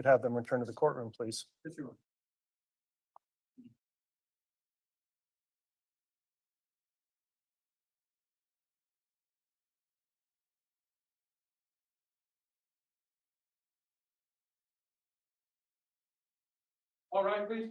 Could have them return to the courtroom, please. All right, please.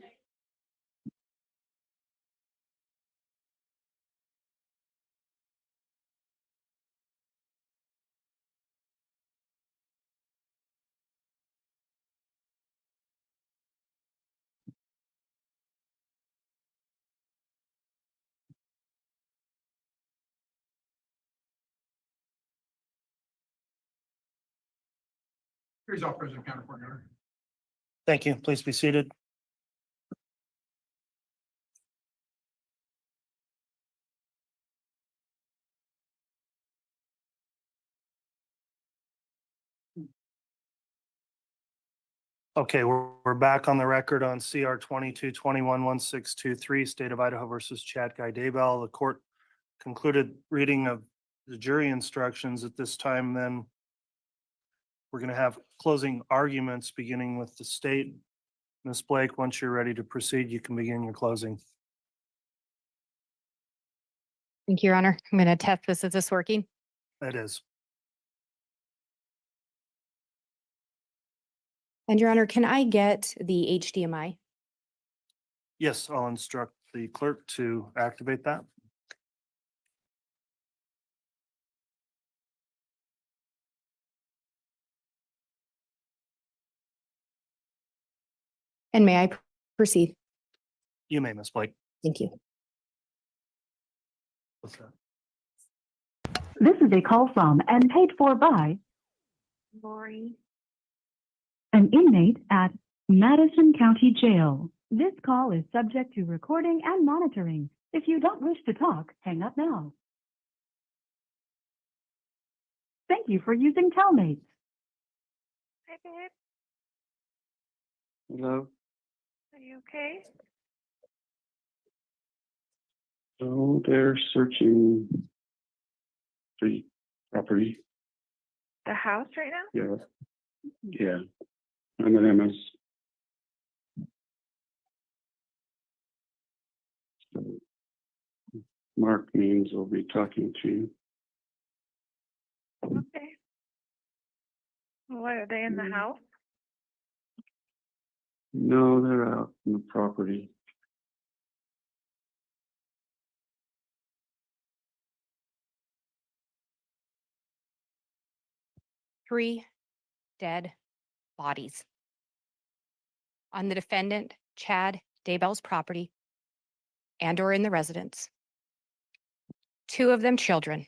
Here's our President County Coordinator. Thank you. Please be seated. Okay, we're back on the record on CR 22-21-1623, State of Idaho versus Chad Daybell. The court concluded reading of the jury instructions at this time. Then we're going to have closing arguments beginning with the state. Ms. Blake, once you're ready to proceed, you can begin your closing. Thank you, Your Honor. I'm going to test this. Is this working? It is. And Your Honor, can I get the HDMI? Yes, I'll instruct the clerk to activate that. And may I proceed? You may, Ms. Blake. Thank you. What's that? This is a call from and paid for by Lori. an inmate at Madison County Jail. This call is subject to recording and monitoring. If you don't wish to talk, hang up now. Thank you for using Telmates. Hi, babe. Hello. Are you okay? So they're searching the property. The house right now? Yeah. And the name is. So Mark means we'll be talking to you. Okay. What, are they in the house? No, they're out in the property. Three dead bodies on the defendant, Chad Daybell's property and or in the residence. Two of them children.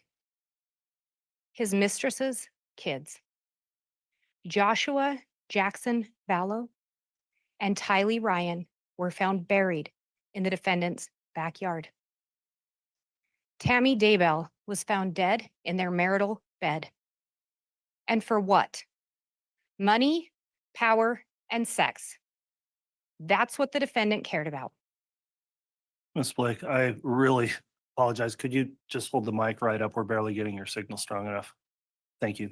His mistress's kids. Joshua Jackson Vallow and Tylee Ryan were found buried in the defendant's backyard. Tammy Daybell was found dead in their marital bed. And for what? Money, power, and sex. That's what the defendant cared about. Ms. Blake, I really apologize. Could you just hold the mic right up? We're barely getting your signal strong enough. Thank you.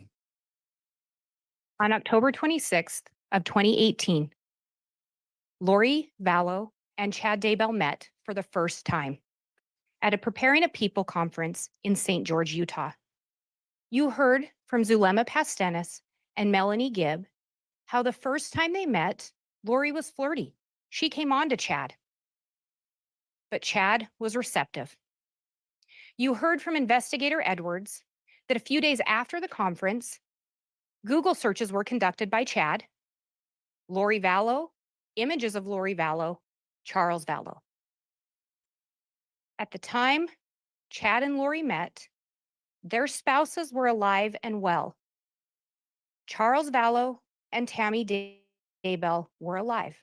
On October 26th of 2018, Lori Vallow and Chad Daybell met for the first time at a Preparing a People conference in St. George, Utah. You heard from Zulema Pastenis and Melanie Gibb how the first time they met, Lori was flirty. She came on to Chad. But Chad was receptive. You heard from Investigator Edwards that a few days after the conference, Google searches were conducted by Chad, Lori Vallow, images of Lori Vallow, Charles Vallow. At the time Chad and Lori met, their spouses were alive and well. Charles Vallow and Tammy Daybell were alive.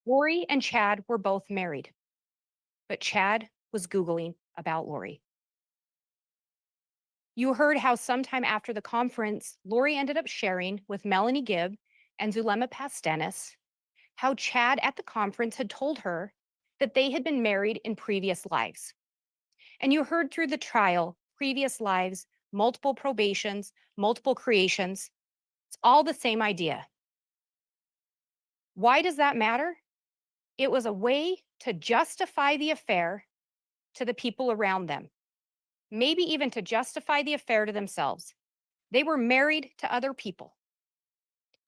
Lori and Chad were both married, but Chad was Googling about Lori. You heard how sometime after the conference, Lori ended up sharing with Melanie Gibb and Zulema Pastenis how Chad at the conference had told her that they had been married in previous lives. And you heard through the trial, previous lives, multiple probations, multiple creations. It's all the same idea. Why does that matter? It was a way to justify the affair to the people around them, maybe even to justify the affair to themselves. They were married to other people,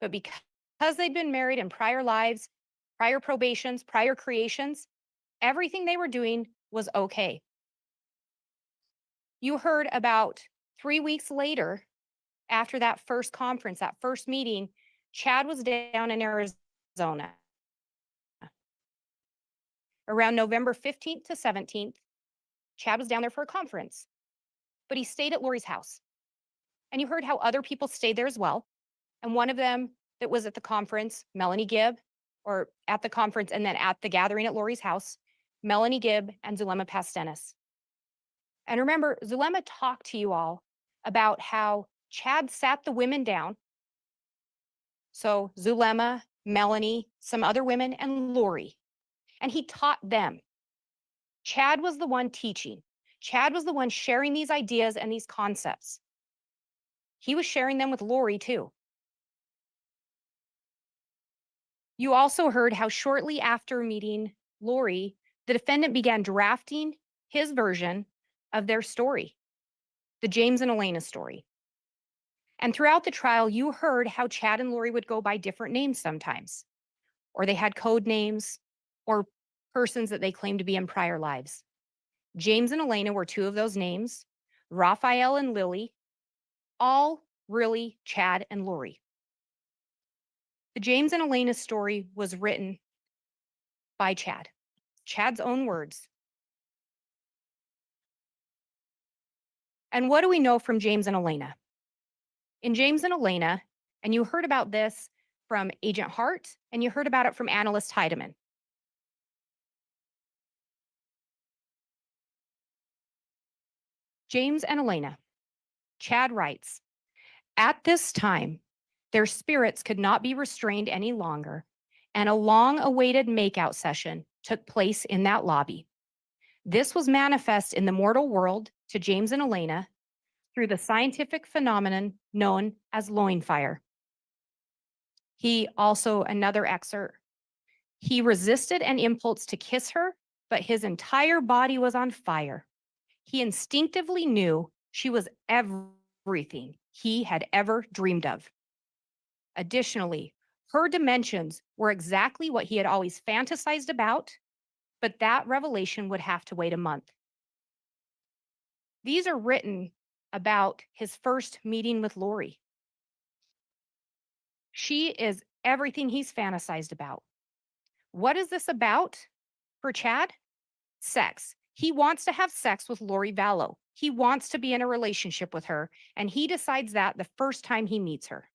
but because they'd been married in prior lives, prior probations, prior creations, everything they were doing was okay. You heard about 3 weeks later, after that first conference, that first meeting, Chad was down in Arizona. Around November 15th to 17th, Chad was down there for a conference, but he stayed at Lori's house. And you heard how other people stayed there as well. And one of them that was at the conference, Melanie Gibb, or at the conference and then at the gathering at Lori's house, Melanie Gibb and Zulema Pastenis. And remember, Zulema talked to you all about how Chad sat the women down. So Zulema, Melanie, some other women, and Lori. And he taught them. Chad was the one teaching. Chad was the one sharing these ideas and these concepts. He was sharing them with Lori too. You also heard how shortly after meeting Lori, the defendant began drafting his version of their story, the James and Elena story. And throughout the trial, you heard how Chad and Lori would go by different names sometimes, or they had code names or persons that they claimed to be in prior lives. James and Elena were two of those names, Raphael and Lily, all really Chad and Lori. The James and Elena story was written by Chad, Chad's own words. And what do we know from James and Elena? In James and Elena, and you heard about this from Agent Hart, and you heard about it from Analyst Heidemann. James and Elena, Chad writes, at this time, their spirits could not be restrained any longer, and a long-awaited makeout session took place in that lobby. This was manifest in the mortal world to James and Elena through the scientific phenomenon known as loin fire. He also, another excerpt, he resisted an impulse to kiss her, but his entire body was on fire. He instinctively knew she was everything he had ever dreamed of. Additionally, her dimensions were exactly what he had always fantasized about, but that revelation would have to wait a month. These are written about his first meeting with Lori. She is everything he's fantasized about. What is this about for Chad? Sex. He wants to have sex with Lori Vallow. He wants to be in a relationship with her, and he decides that the first time he meets her.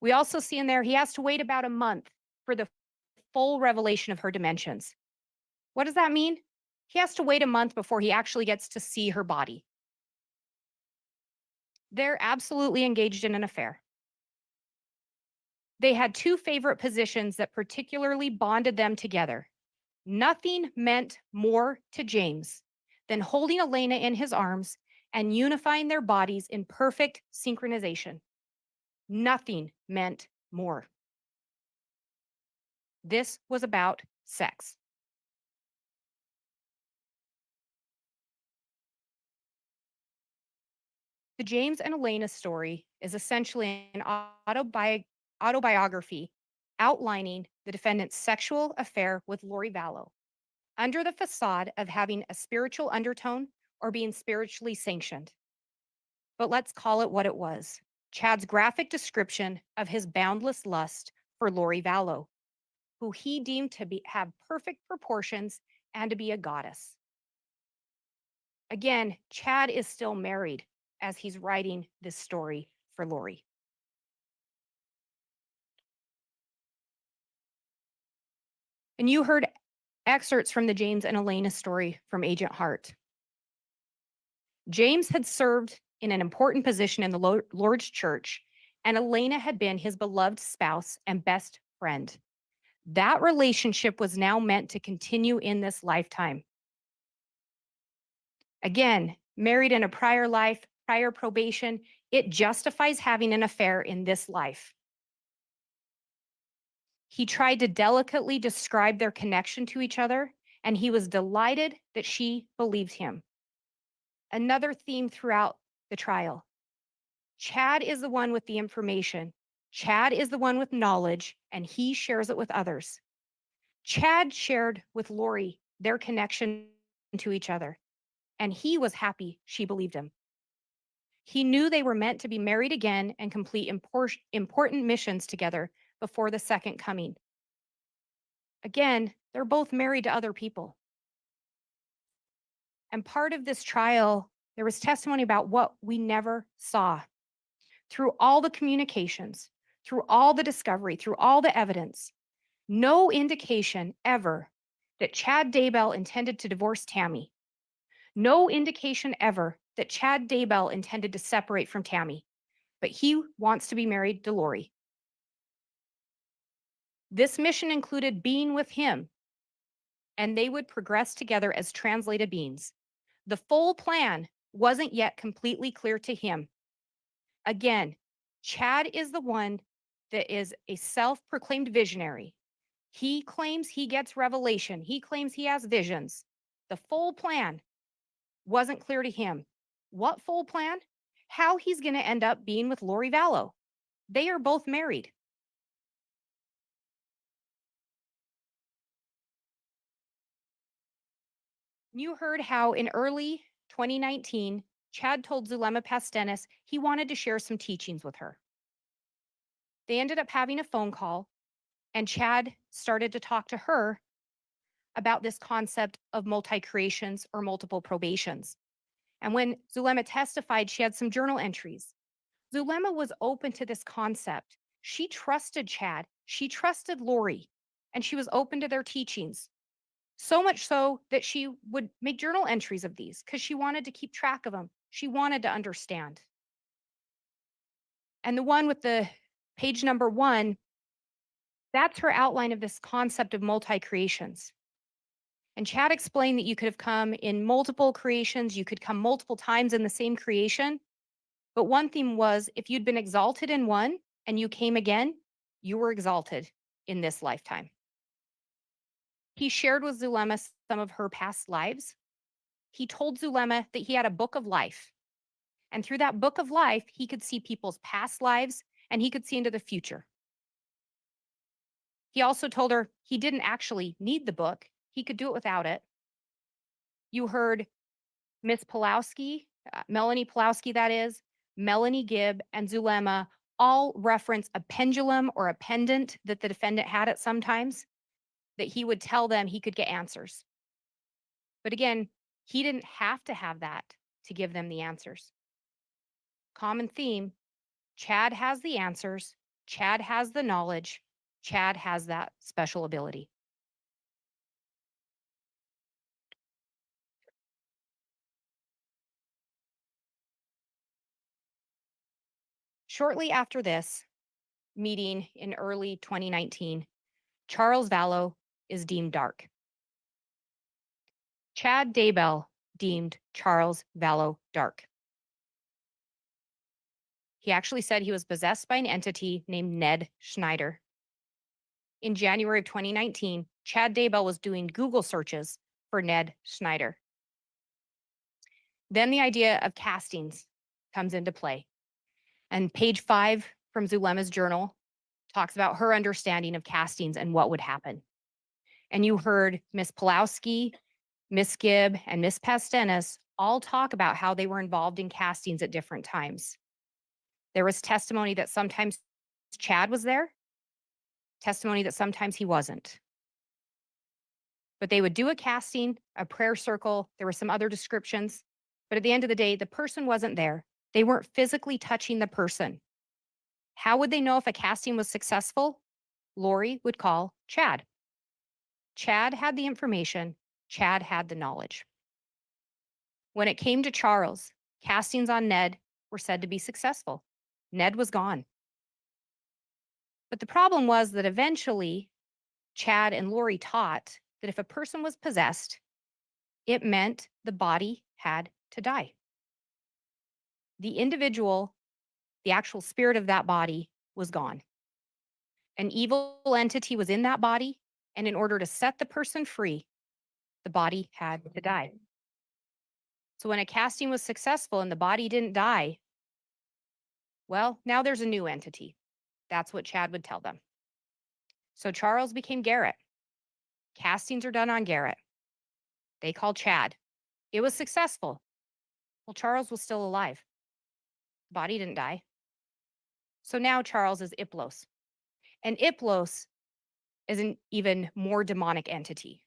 We also see in there he has to wait about a month for the full revelation of her dimensions. What does that mean? He has to wait a month before he actually gets to see her body. They're absolutely engaged in an affair. They had two favorite positions that particularly bonded them together. Nothing meant more to James than holding Elena in his arms and unifying their bodies in perfect synchronization. Nothing meant more. This was about sex. The James and Elena story is essentially an autobiography outlining the defendant's sexual affair with Lori Vallow under the facade of having a spiritual undertone or being spiritually sanctioned. But let's call it what it was. Chad's graphic description of his boundless lust for Lori Vallow, who he deemed to have perfect proportions and to be a goddess. Again, Chad is still married as he's writing this story for Lori. And you heard excerpts from the James and Elena story from Agent Hart. James had served in an important position in the Lord's church, and Elena had been his beloved spouse and best friend. That relationship was now meant to continue in this lifetime. Again, married in a prior life, prior probation, it justifies having an affair in this life. He tried to delicately describe their connection to each other, and he was delighted that she believed him. Another theme throughout the trial. Chad is the one with the information. Chad is the one with knowledge, and he shares it with others. Chad shared with Lori their connection to each other, and he was happy she believed him. He knew they were meant to be married again and complete important missions together before the second coming. Again, they're both married to other people. And part of this trial, there was testimony about what we never saw. Through all the communications, through all the discovery, through all the evidence, no indication ever that Chad Daybell intended to divorce Tammy. No indication ever that Chad Daybell intended to separate from Tammy, but he wants to be married to Lori. This mission included being with him, and they would progress together as translated beings. The full plan wasn't yet completely clear to him. Again, Chad is the one that is a self-proclaimed visionary. He claims he gets revelation. He claims he has visions. The full plan wasn't clear to him. What full plan? How he's going to end up being with Lori Vallow. They are both married. You heard how in early 2019, Chad told Zulema Pastenis he wanted to share some teachings with her. They ended up having a phone call, and Chad started to talk to her about this concept of multi-creations or multiple probations. And when Zulema testified, she had some journal entries. Zulema was open to this concept. She trusted Chad, she trusted Lori, and she was open to their teachings. So much so that she would make journal entries of these because she wanted to keep track of them. She wanted to understand. And the one with the page number 1, that's her outline of this concept of multi-creations. And Chad explained that you could have come in multiple creations, you could come multiple times in the same creation. But one theme was if you'd been exalted in one and you came again, you were exalted in this lifetime. He shared with Zulema some of her past lives. He told Zulema that he had a book of life. And through that book of life, he could see people's past lives and he could see into the future. He also told her he didn't actually need the book. He could do it without it. You heard Miss Pulowski, Melanie Pulowski, that is, Melanie Gibb, and Zulema all reference a pendulum or a pendant that the defendant had at some times that he would tell them he could get answers. But again, he didn't have to have that to give them the answers. Common theme, Chad has the answers, Chad has the knowledge, Chad has that special ability. Shortly after this meeting in early 2019, Charles Vallow is deemed dark. Chad Daybell deemed Charles Vallow dark. He actually said he was possessed by an entity named Ned Schneider. In January of 2019, Chad Daybell was doing Google searches for Ned Schneider. Then the idea of castings comes into play. And page 5 from Zulema's journal talks about her understanding of castings and what would happen. And you heard Miss Pulowski, Miss Gibb, and Miss Pastenis all talk about how they were involved in castings at different times. There was testimony that sometimes Chad was there, testimony that sometimes he wasn't. But they would do a casting, a prayer circle, there were some other descriptions, but at the end of the day, the person wasn't there. They weren't physically touching the person. How would they know if a casting was successful? Lori would call Chad. Chad had the information, Chad had the knowledge. When it came to Charles, castings on Ned were said to be successful. Ned was gone. But the problem was that eventually, Chad and Lori taught that if a person was possessed, it meant the body had to die. The individual, the actual spirit of that body was gone. An evil entity was in that body, and in order to set the person free, the body had to die. So when a casting was successful and the body didn't die, well, now there's a new entity. That's what Chad would tell them. So Charles became Garrett. Castings are done on Garrett. They called Chad. It was successful. Well, Charles was still alive. Body didn't die. So now Charles is Iplos. And Iplos is an even more demonic entity.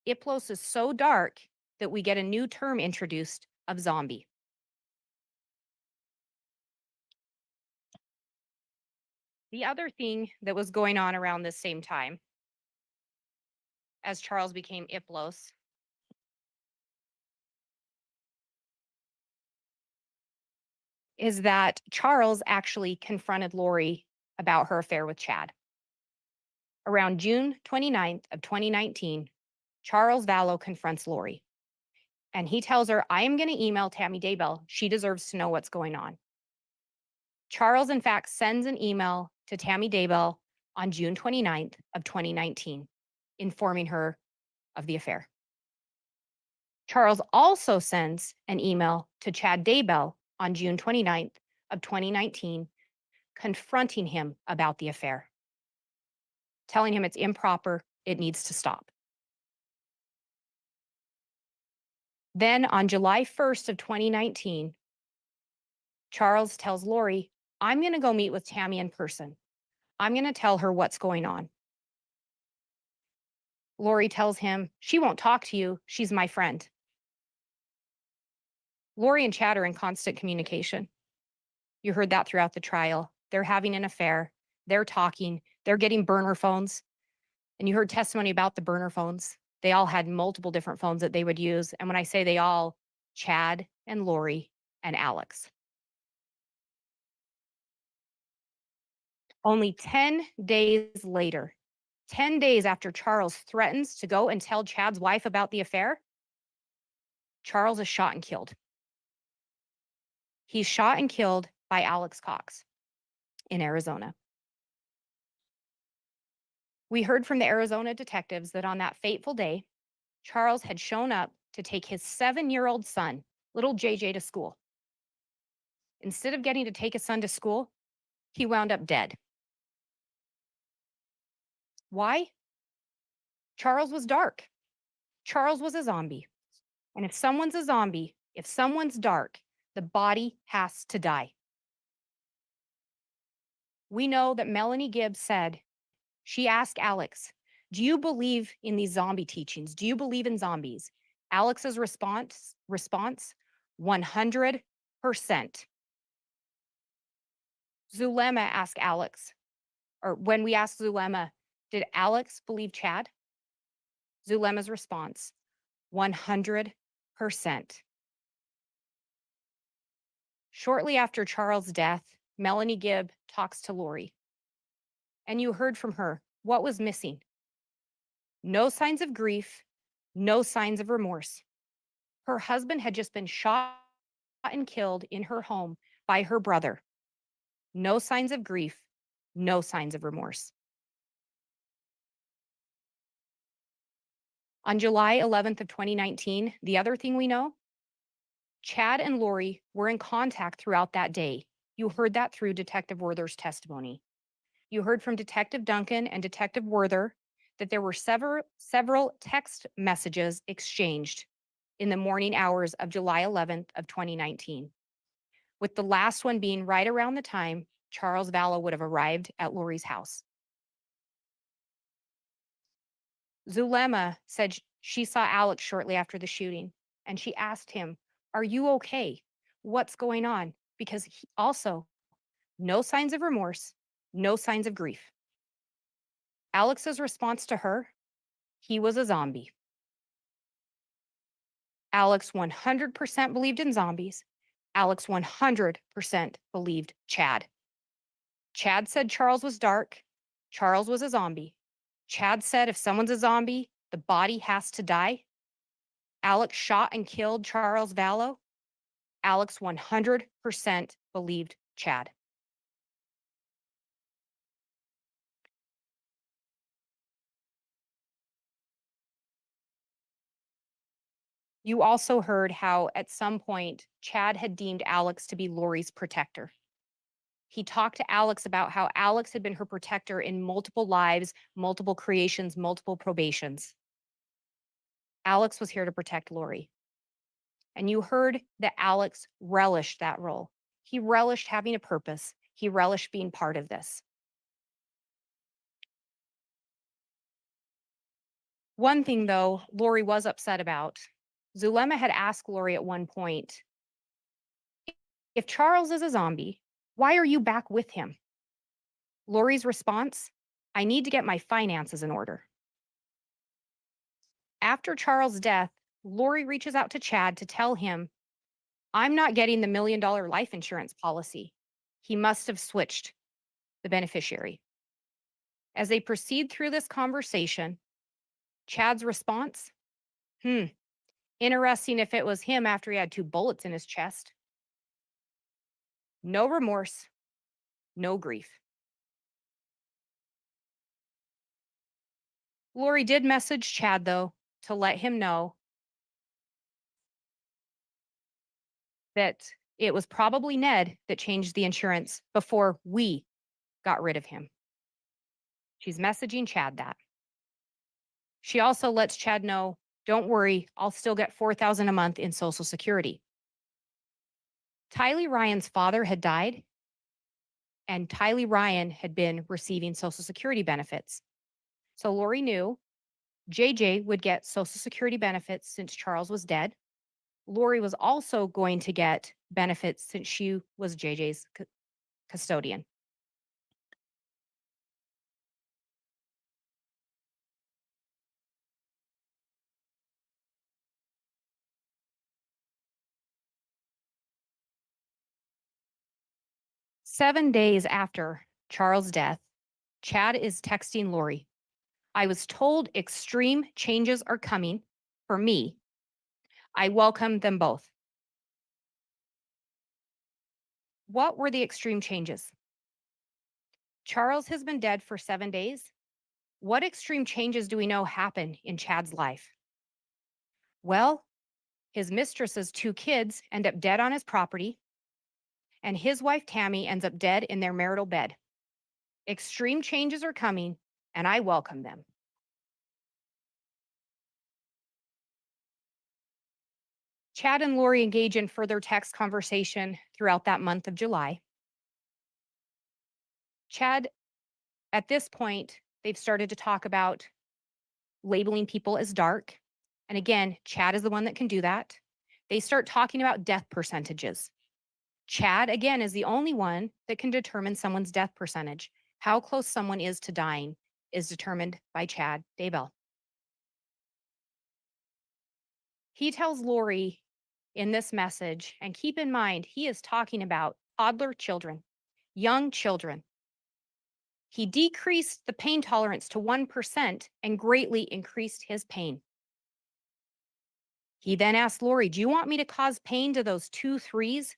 Iplos is so dark that we get a new term introduced of zombie. The other thing that was going on around this same time, as Charles became Iplos, is that Charles actually confronted Lori about her affair with Chad. Around June 29th of 2019, Charles Vallow confronts Lori. And he tells her, I am going to email Tammy Daybell. She deserves to know what's going on. Charles, in fact, sends an email to Tammy Daybell on June 29th of 2019, informing her of the affair. Charles also sends an email to Chad Daybell on June 29th of 2019, confronting him about the affair, telling him it's improper, it needs to stop. Then on July 1st of 2019, Charles tells Lori, I'm going to go meet with Tammy in person. I'm going to tell her what's going on. Lori tells him, she won't talk to you. She's my friend. Lori and Chad are in constant communication. You heard that throughout the trial. They're having an affair. They're talking. They're getting burner phones. And you heard testimony about the burner phones. They all had multiple different phones that they would use. And when I say they all, Chad and Lori and Alex. Only 10 days later, 10 days after Charles threatens to go and tell Chad's wife about the affair, Charles is shot and killed. He's shot and killed by Alex Cox in Arizona. We heard from the Arizona detectives that on that fateful day, Charles had shown up to take his 7-year-old son, little JJ, to school. Instead of getting to take his son to school, he wound up dead. Why? Charles was dark. Charles was a zombie. And if someone's a zombie, if someone's dark, the body has to die. We know that Melanie Gibbs said, she asked Alex, do you believe in these zombie teachings? Do you believe in zombies? Alex's response, 100%. Zulema asked Alex, or when we asked Zulema, did Alex believe Chad? Zulema's response, 100%. Shortly after Charles' death, Melanie Gibb talks to Lori. And you heard from her what was missing. No signs of grief, no signs of remorse. Her husband had just been shot and killed in her home by her brother. No signs of grief, no signs of remorse. On July 11th of 2019, the other thing we know, Chad and Lori were in contact throughout that day. You heard that through Detective Werther's testimony. You heard from Detective Duncan and Detective Werther that there were several text messages exchanged in the morning hours of July 11th of 2019, with the last one being right around the time Charles Vallow would have arrived at Lori's house. Zulema said she saw Alex shortly after the shooting, and she asked him, are you okay? What's going on? Because he also, no signs of remorse, no signs of grief. Alex's response to her, he was a zombie. Alex 100% believed in zombies. Alex 100% believed Chad. Chad said Charles was dark. Charles was a zombie. Chad said if someone's a zombie, the body has to die. Alex shot and killed Charles Vallow. Alex 100% believed Chad. You also heard how at some point Chad had deemed Alex to be Lori's protector. He talked to Alex about how Alex had been her protector in multiple lives, multiple creations, multiple probations. Alex was here to protect Lori. And you heard that Alex relished that role. He relished having a purpose. He relished being part of this. One thing, though, Lori was upset about. Zulema had asked Lori at one point, if Charles is a zombie, why are you back with him? Lori's response, I need to get my finances in order. After Charles' death, Lori reaches out to Chad to tell him, I'm not getting the $1 million life insurance policy. He must have switched the beneficiary. As they proceed through this conversation, Chad's response, interesting if it was him after he had 2 bullets in his chest. No remorse, no grief. Lori did message Chad, though, to let him know that it was probably Ned that changed the insurance before we got rid of him. She's messaging Chad that. She also lets Chad know, don't worry, I'll still get $4,000 a month in Social Security. Tylee Ryan's father had died, and Tylee Ryan had been receiving Social Security benefits. So Lori knew JJ would get Social Security benefits since Charles was dead. Lori was also going to get benefits since she was JJ's custodian. Seven days after Charles' death, Chad is texting Lori. I was told extreme changes are coming for me. I welcome them both. What were the extreme changes? Charles has been dead for 7 days. What extreme changes do we know happen in Chad's life? Well, his mistress's 2 kids end up dead on his property, and his wife Tammy ends up dead in their marital bed. Extreme changes are coming, and I welcome them. Chad and Lori engage in further text conversation throughout that month of July. Chad, at this point, they've started to talk about labeling people as dark. And again, Chad is the one that can do that. They start talking about death percentages. Chad, again, is the only one that can determine someone's death percentage. How close someone is to dying is determined by Chad Daybell. He tells Lori in this message, and keep in mind, he is talking about toddler children, young children. He decreased the pain tolerance to 1% and greatly increased his pain. He then asked Lori, do you want me to cause pain to those 2 3s?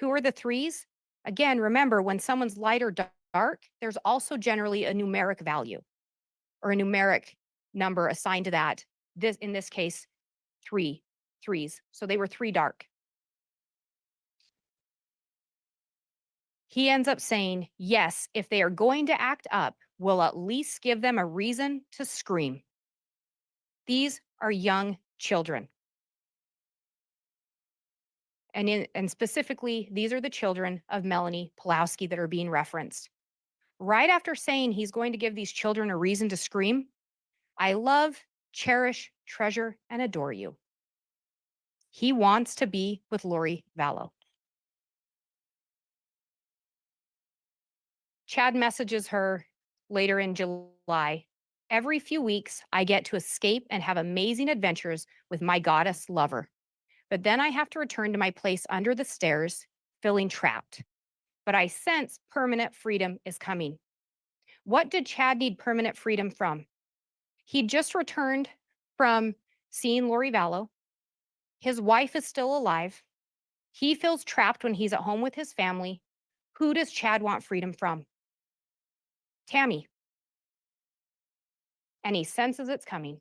Who are the 3s? Again, remember, when someone's light or dark, there's also generally a numeric value or a numeric number assigned to that. In this case, 3 3s. So they were 3 dark. He ends up saying, yes, if they are going to act up, we'll at least give them a reason to scream. These are young children. And specifically, these are the children of Melanie Pulowski that are being referenced. Right after saying he's going to give these children a reason to scream, I love, cherish, treasure, and adore you. He wants to be with Lori Vallow. Chad messages her later in July. Every few weeks, I get to escape and have amazing adventures with my goddess lover. But then I have to return to my place under the stairs, feeling trapped. But I sense permanent freedom is coming. What did Chad need permanent freedom from? He just returned from seeing Lori Vallow. His wife is still alive. He feels trapped when he's at home with his family. Who does Chad want freedom from? Tammy. And he senses it's coming.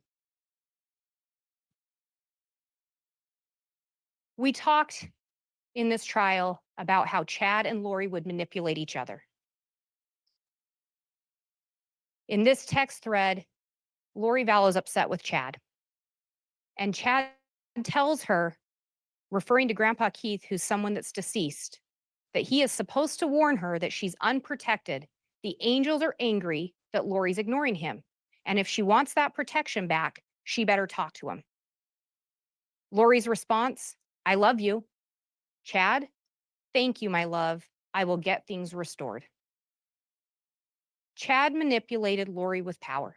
We talked in this trial about how Chad and Lori would manipulate each other. In this text thread, Lori Vallow's upset with Chad. And Chad tells her, referring to Grandpa Keith, who's someone that's deceased, that he is supposed to warn her that she's unprotected. The angels are angry that Lori's ignoring him. And if she wants that protection back, she better talk to him. Lori's response, I love you. Chad, thank you, my love. I will get things restored. Chad manipulated Lori with power.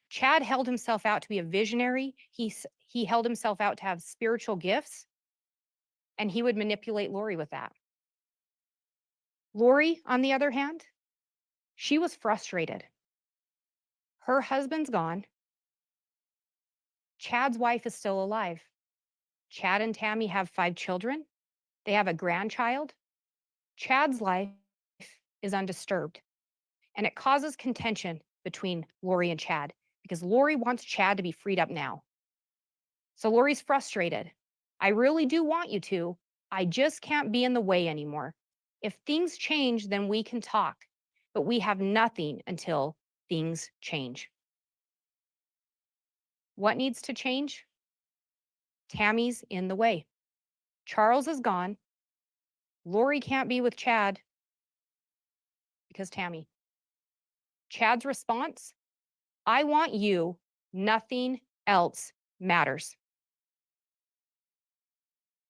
Chad held himself out to be a visionary. He held himself out to have spiritual gifts, and he would manipulate Lori with that. Lori, on the other hand, she was frustrated. Her husband's gone. Chad's wife is still alive. Chad and Tammy have 5 children. They have a grandchild. Chad's life is undisturbed, and it causes contention between Lori and Chad because Lori wants Chad to be freed up now. So Lori's frustrated. I really do want you to. I just can't be in the way anymore. If things change, then we can talk, but we have nothing until things change. What needs to change? Tammy's in the way. Charles is gone. Lori can't be with Chad because Tammy. Chad's response, I want you. Nothing else matters.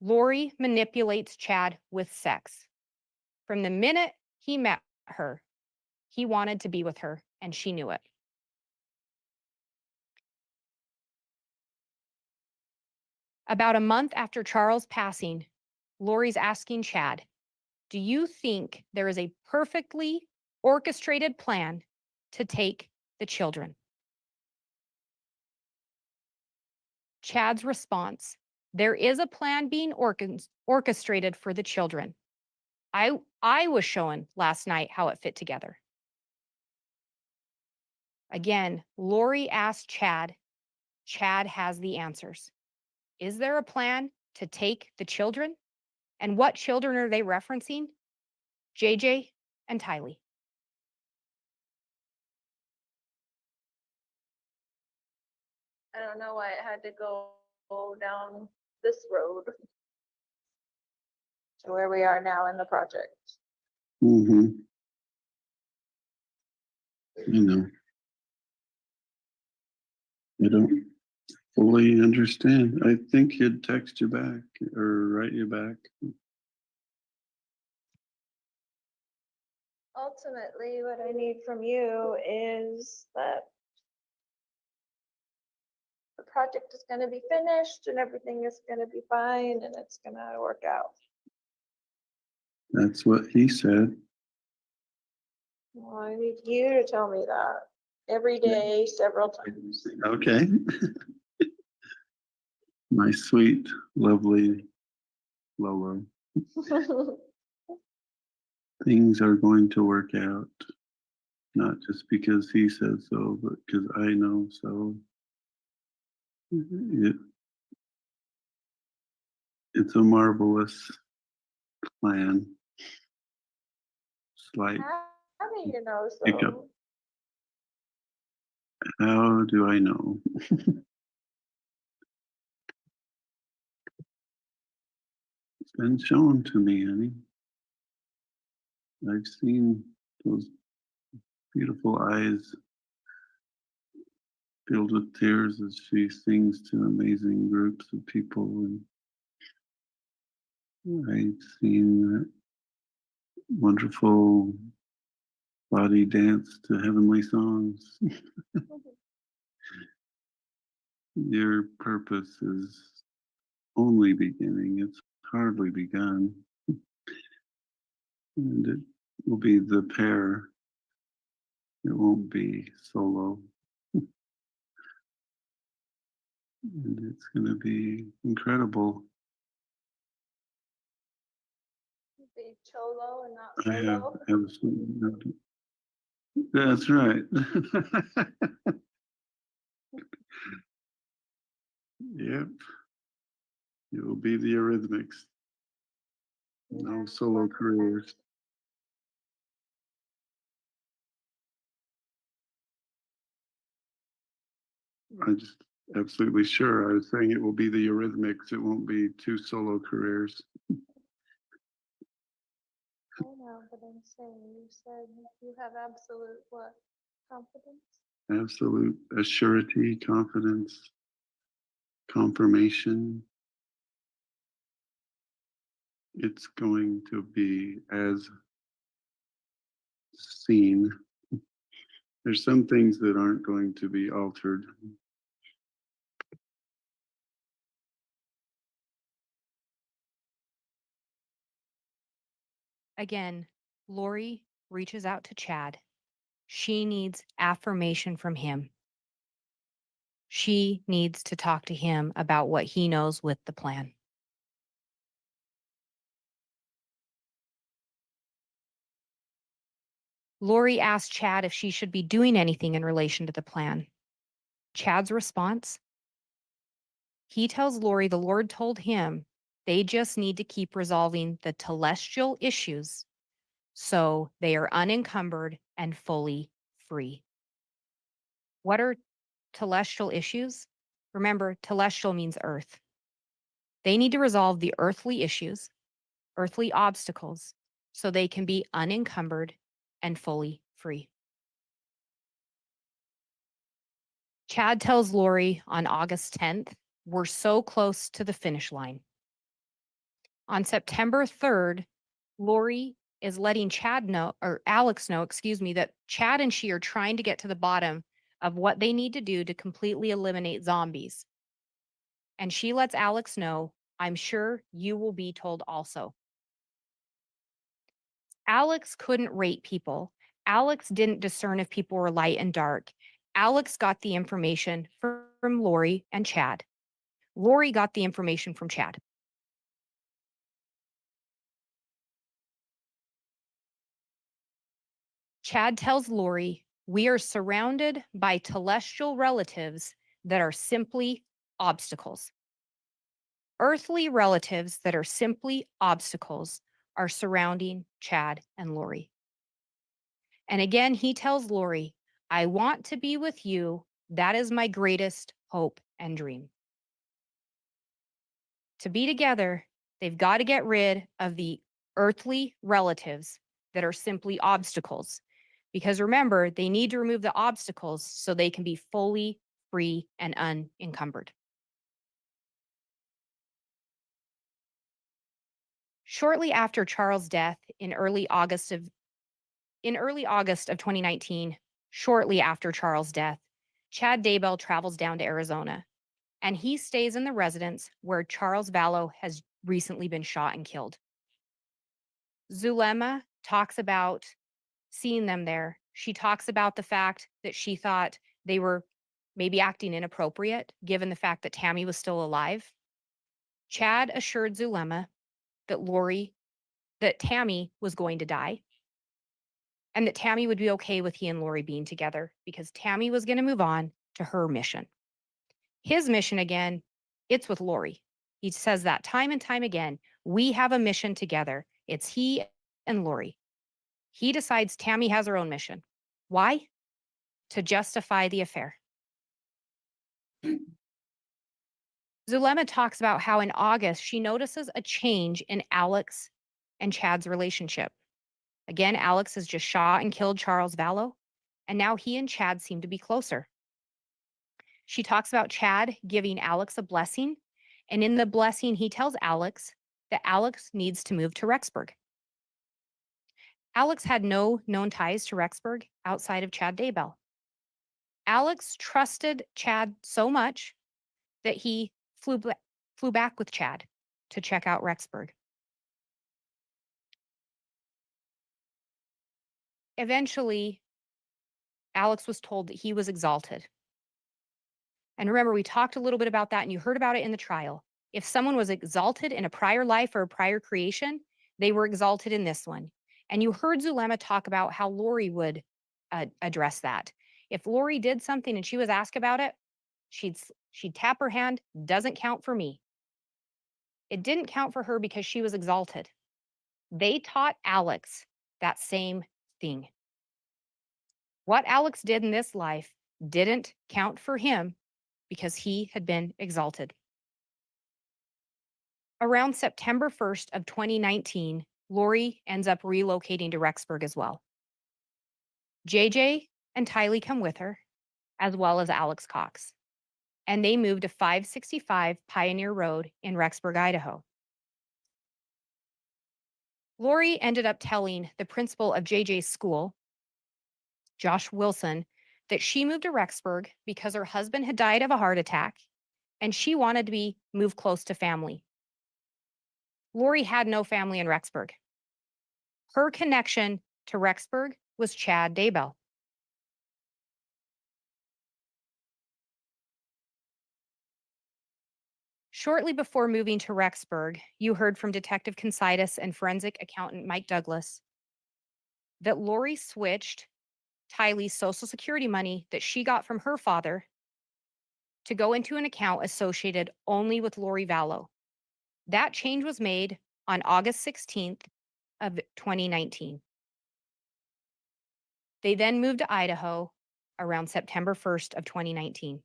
Lori manipulates Chad with sex. From the minute he met her, he wanted to be with her, and she knew it. About a month after Charles' passing, Lori's asking Chad, do you think there is a perfectly orchestrated plan to take the children? Chad's response, there is a plan being orchestrated for the children. I was shown last night how it fit together. Again, Lori asked Chad. Chad has the answers. Is there a plan to take the children? And what children are they referencing? JJ and Tylee. I don't know why it had to go down this road to where we are now in the project. Mm-hmm. You know. I don't fully understand. I think he'd text you back or write you back. Ultimately, what I need from you is that the project is gonna be finished and everything is gonna be fine and it's gonna work out. That's what he said. Well, I need you to tell me that every day, several times. Okay. My sweet, lovely Lolo. Things are going to work out. Not just because he says so, but because I know so. It's a marvelous plan. Slight How do you know hiccup. so? How do I know? It's been shown to me, honey. I've seen those beautiful eyes filled with tears as she sings to amazing groups of people. And I've seen that wonderful body dance to heavenly songs. Your purpose is only beginning. It's hardly begun. And it will be the pair. It won't be solo. And it's going to be incredible. Be cholo and not I have solo. absolutely nothing. That's right. Yep. It will be the Eurythmics. No solo careers. I just absolutely sure. I was saying it will be the Eurythmics. It won't be 2 solo careers. I know, but I'm saying, you said you have absolute what? Confidence? Absolute assurity, confidence, confirmation. It's going to be as seen. There's some things that aren't going to be altered. Again, Lori reaches out to Chad. She needs affirmation from him. She needs to talk to him about what he knows with the plan. Lori asked Chad if she should be doing anything in relation to the plan. Chad's response? He tells Lori the Lord told him they just need to keep resolving the telestial issues so they are unencumbered and fully free. What are telestial issues? Remember, telestial means earth. They need to resolve the earthly issues, earthly obstacles, so they can be unencumbered and fully free. Chad tells Lori on August 10th, we're so close to the finish line. On September 3rd, Lori is letting Chad know, or Alex know, excuse me, that Chad and she are trying to get to the bottom of what they need to do to completely eliminate zombies. And she lets Alex know, I'm sure you will be told also. Alex couldn't rate people. Alex didn't discern if people were light and dark. Alex got the information from Lori and Chad. Lori got the information from Chad. Chad tells Lori, we are surrounded by telestial relatives that are simply obstacles. Earthly relatives that are simply obstacles are surrounding Chad and Lori. And again, he tells Lori, I want to be with you. That is my greatest hope and dream. To be together, they've got to get rid of the earthly relatives that are simply obstacles. Because remember, they need to remove the obstacles so they can be fully free and unencumbered. Shortly after Charles' death in early August of 2019, shortly after Charles' death, Chad Daybell travels down to Arizona, and he stays in the residence where Charles Vallow has recently been shot and killed. Zulema talks about seeing them there. She talks about the fact that she thought they were maybe acting inappropriate, given the fact that Tammy was still alive. Chad assured Zulema that Tammy was going to die and that Tammy would be okay with he and Lori being together because Tammy was going to move on to her mission. His mission, again, it's with Lori. He says that time and time again. We have a mission together. It's he and Lori. He decides Tammy has her own mission. Why? To justify the affair. Zulema talks about how in August she notices a change in Alex and Chad's relationship. Again, Alex has just shot and killed Charles Vallow, and now he and Chad seem to be closer. She talks about Chad giving Alex a blessing, and in the blessing, he tells Alex that Alex needs to move to Rexburg. Alex had no known ties to Rexburg outside of Chad Daybell. Alex trusted Chad so much that he flew back with Chad to check out Rexburg. Eventually, Alex was told that he was exalted. And remember, we talked a little bit about that and you heard about it in the trial. If someone was exalted in a prior life or a prior creation, they were exalted in this one. And you heard Zulema talk about how Lori would address that. If Lori did something and she was asked about it, she'd tap her hand, doesn't count for me. It didn't count for her because she was exalted. They taught Alex that same thing. What Alex did in this life didn't count for him because he had been exalted. Around September 1st of 2019, Lori ends up relocating to Rexburg as well. JJ and Tylee come with her, as well as Alex Cox, and they moved to 565 Pioneer Road in Rexburg, Idaho. Lori ended up telling the principal of JJ's school, Josh Wilson, that she moved to Rexburg because her husband had died of a heart attack and she wanted to be moved close to family. Lori had no family in Rexburg. Her connection to Rexburg was Chad Daybell. Shortly before moving to Rexburg, you heard from Detective Considas and forensic accountant Mike Douglas that Lori switched Tylee's Social Security money that she got from her father to go into an account associated only with Lori Vallow. That change was made on August 16th of 2019. They then moved to Idaho around September 1st of 2019.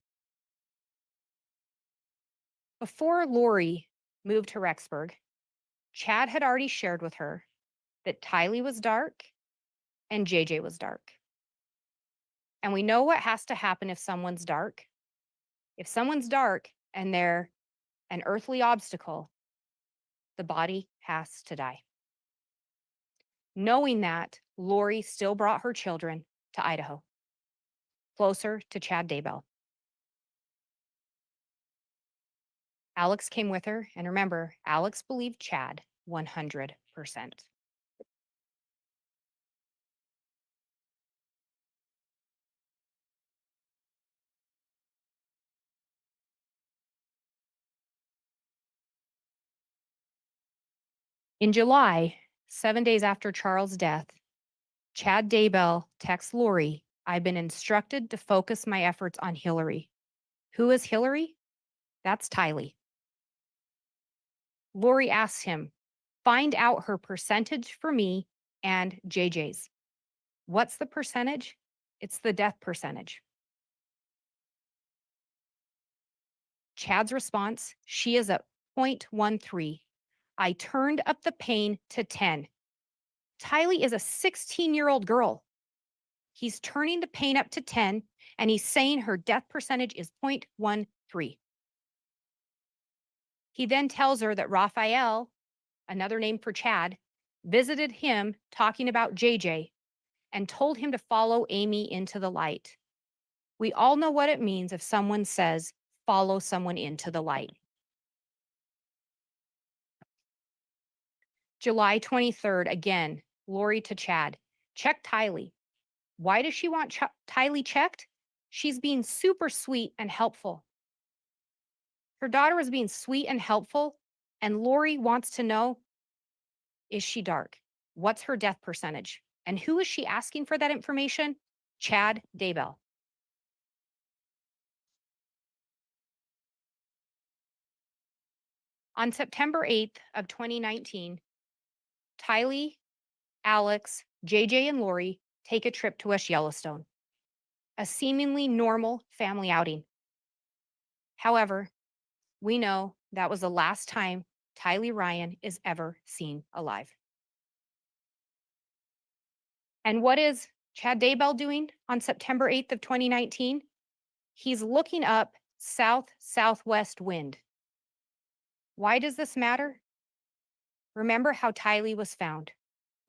Before Lori moved to Rexburg, Chad had already shared with her that Tylee was dark and JJ was dark. And we know what has to happen if someone's dark. If someone's dark and they're an earthly obstacle, the body has to die. Knowing that, Lori still brought her children to Idaho, closer to Chad Daybell. Alex came with her, and remember, Alex believed Chad 100%. In July, 7 days after Charles' death, Chad Daybell texts Lori, "I've been instructed to focus my efforts on Hillary." Who is Hillary? That's Tylee. Lori asks him, "Find out her percentage for me and JJ's." What's the percentage? It's the death percentage. Chad's response, "She is at 0.13. I turned up the pain to 10. Tylee is a 16-year-old girl. He's turning the pain up to 10, and he's saying her death percentage is 0.13. He then tells her that Raphael, another name for Chad, visited him talking about JJ and told him to follow Amy into the light. We all know what it means if someone says, follow someone into the light. July 23rd, again, Lori to Chad, check Tylee. Why does she want Tylee checked? She's being super sweet and helpful. Her daughter is being sweet and helpful, and Lori wants to know, is she dark? What's her death percentage? And who is she asking for that information? Chad Daybell. On September 8th of 2019, Tylee, Alex, JJ, and Lori take a trip to West Yellowstone, a seemingly normal family outing. However, we know that was the last time Tylee Ryan is ever seen alive. And what is Chad Daybell doing on September 8th of 2019? He's looking up south-southwest wind. Why does this matter? Remember how Tylee was found.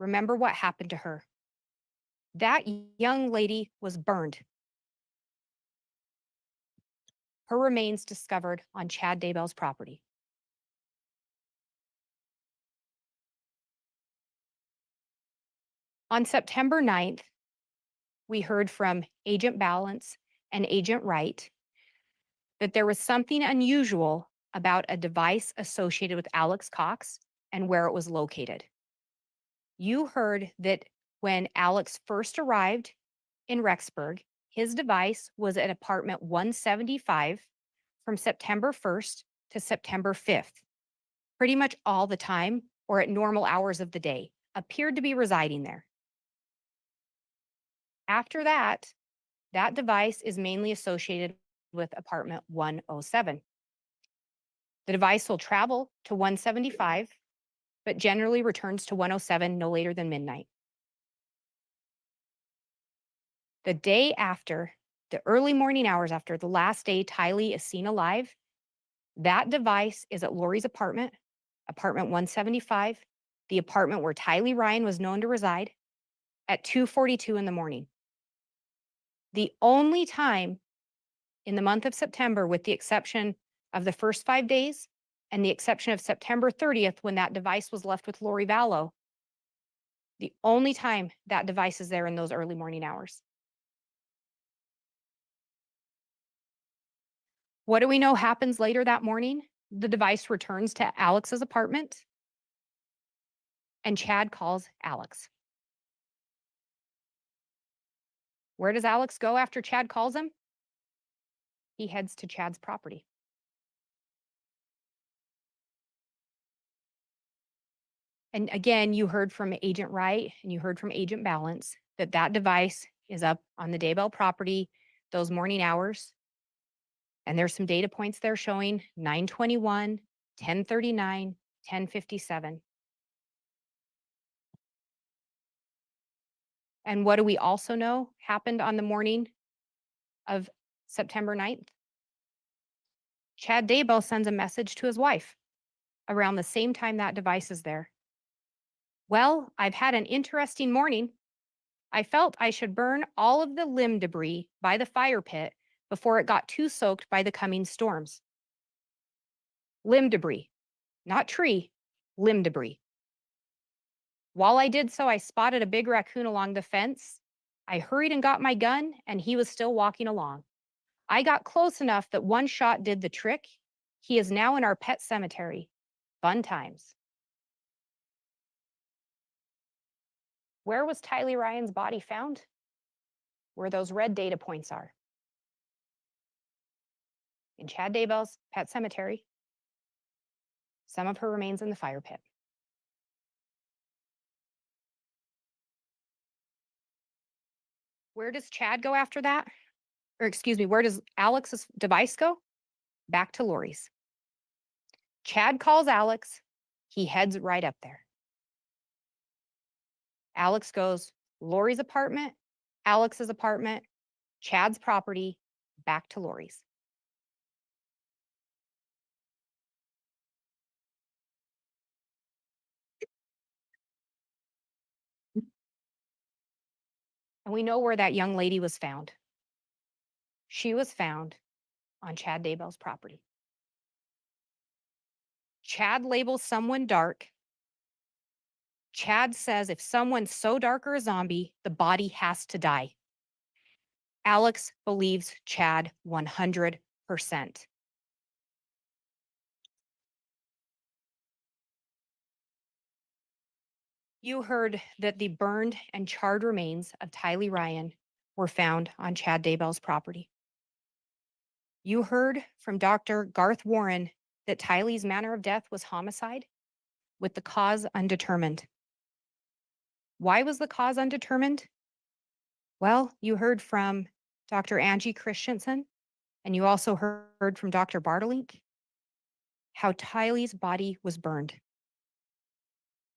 Remember what happened to her. That young lady was burned. Her remains discovered on Chad Daybell's property. On September 9th, we heard from Agent Balance and Agent Wright that there was something unusual about a device associated with Alex Cox and where it was located. You heard that when Alex first arrived in Rexburg, his device was at apartment 175 from September 1st to September 5th. pretty much all the time or at normal hours of the day, appeared to be residing there. After that, that device is mainly associated with apartment 107. The device will travel to 175, but generally returns to 107 no later than midnight. The day after, the early morning hours after the last day Tylee is seen alive, that device is at Lori's apartment, apartment 175, the apartment where Tylee Ryan was known to reside, at 2:42 in the morning. The only time in the month of September, with the exception of the first 5 days and the exception of September 30th, when that device was left with Lori Vallow, the only time that device is there in those early morning hours. What do we know happens later that morning? The device returns to Alex's apartment, and Chad calls Alex. Where does Alex go after Chad calls him? He heads to Chad's property. And again, you heard from Agent Wright and you heard from Agent Balance that that device is up on the Daybell property those morning hours. And there's some data points there showing 9:21, 10:39, 10:57. And what do we also know happened on the morning of September 9th? Chad Daybell sends a message to his wife around the same time that device is there. Well, I've had an interesting morning. I felt I should burn all of the limb debris by the fire pit before it got too soaked by the coming storms. Limb debris, not tree, limb debris. While I did so, I spotted a big raccoon along the fence. I hurried and got my gun, and he was still walking along. I got close enough that one shot did the trick. He is now in our pet cemetery. Fun times. Where was Tylee Ryan's body found? Where those red data points are. In Chad Daybell's pet cemetery. Some of her remains in the fire pit. Where does Chad go after that? Or excuse me, where does Alex's device go? Back to Lori's. Chad calls Alex. He heads right up there. Alex goes Lori's apartment, Alex's apartment, Chad's property, back to Lori's. And we know where that young lady was found. She was found on Chad Daybell's property. Chad labels someone dark. Chad says if someone's so dark or a zombie, the body has to die. Alex believes Chad 100%. You heard that the burned and charred remains of Tylee Ryan were found on Chad Daybell's property. You heard from Dr. Garth Warren that Tylee's manner of death was homicide, with the cause undetermined. Why was the cause undetermined? Well, you heard from Dr. Angie Christensen, and you also heard from Dr. Bartlink how Tylee's body was burned.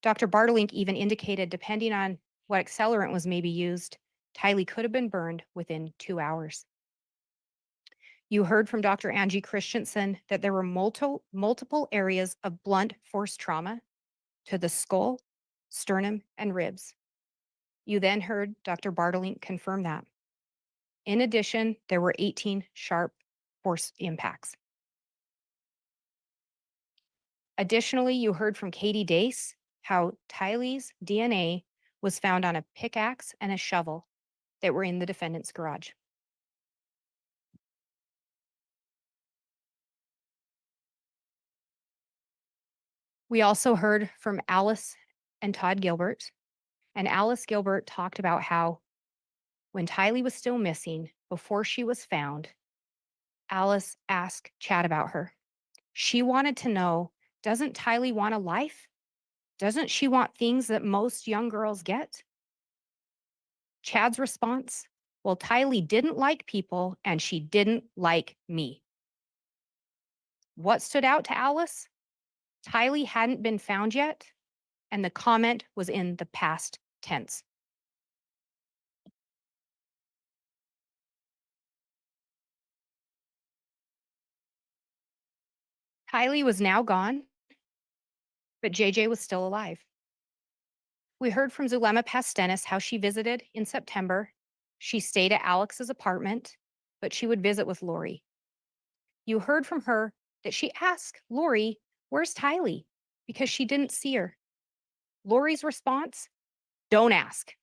Dr. Bartlink even indicated, depending on what accelerant was maybe used, Tylee could have been burned within 2 hours. You heard from Dr. Angie Christensen that there were multiple areas of blunt force trauma to the skull, sternum, and ribs. You then heard Dr. Bartlink confirm that. In addition, there were 18 sharp force impacts. Additionally, you heard from Katie Dace how Tylee's DNA was found on a pickaxe and a shovel that were in the defendant's garage. We also heard from Alice and Todd Gilbert, and Alice Gilbert talked about how when Tylee was still missing, before she was found, Alice asked Chad about her. She wanted to know Doesn't Tylee want a life? Doesn't she want things that most young girls get? Chad's response, well, Tylee didn't like people and she didn't like me. What stood out to Alice? Tylee hadn't been found yet, and the comment was in the past tense. Tylee was now gone, but JJ was still alive. We heard from Zulema Pastenis how she visited in September. She stayed at Alex's apartment, but she would visit with Lori. You heard from her that she asked Lori, where's Tylee? Because she didn't see her. Lori's response, don't ask.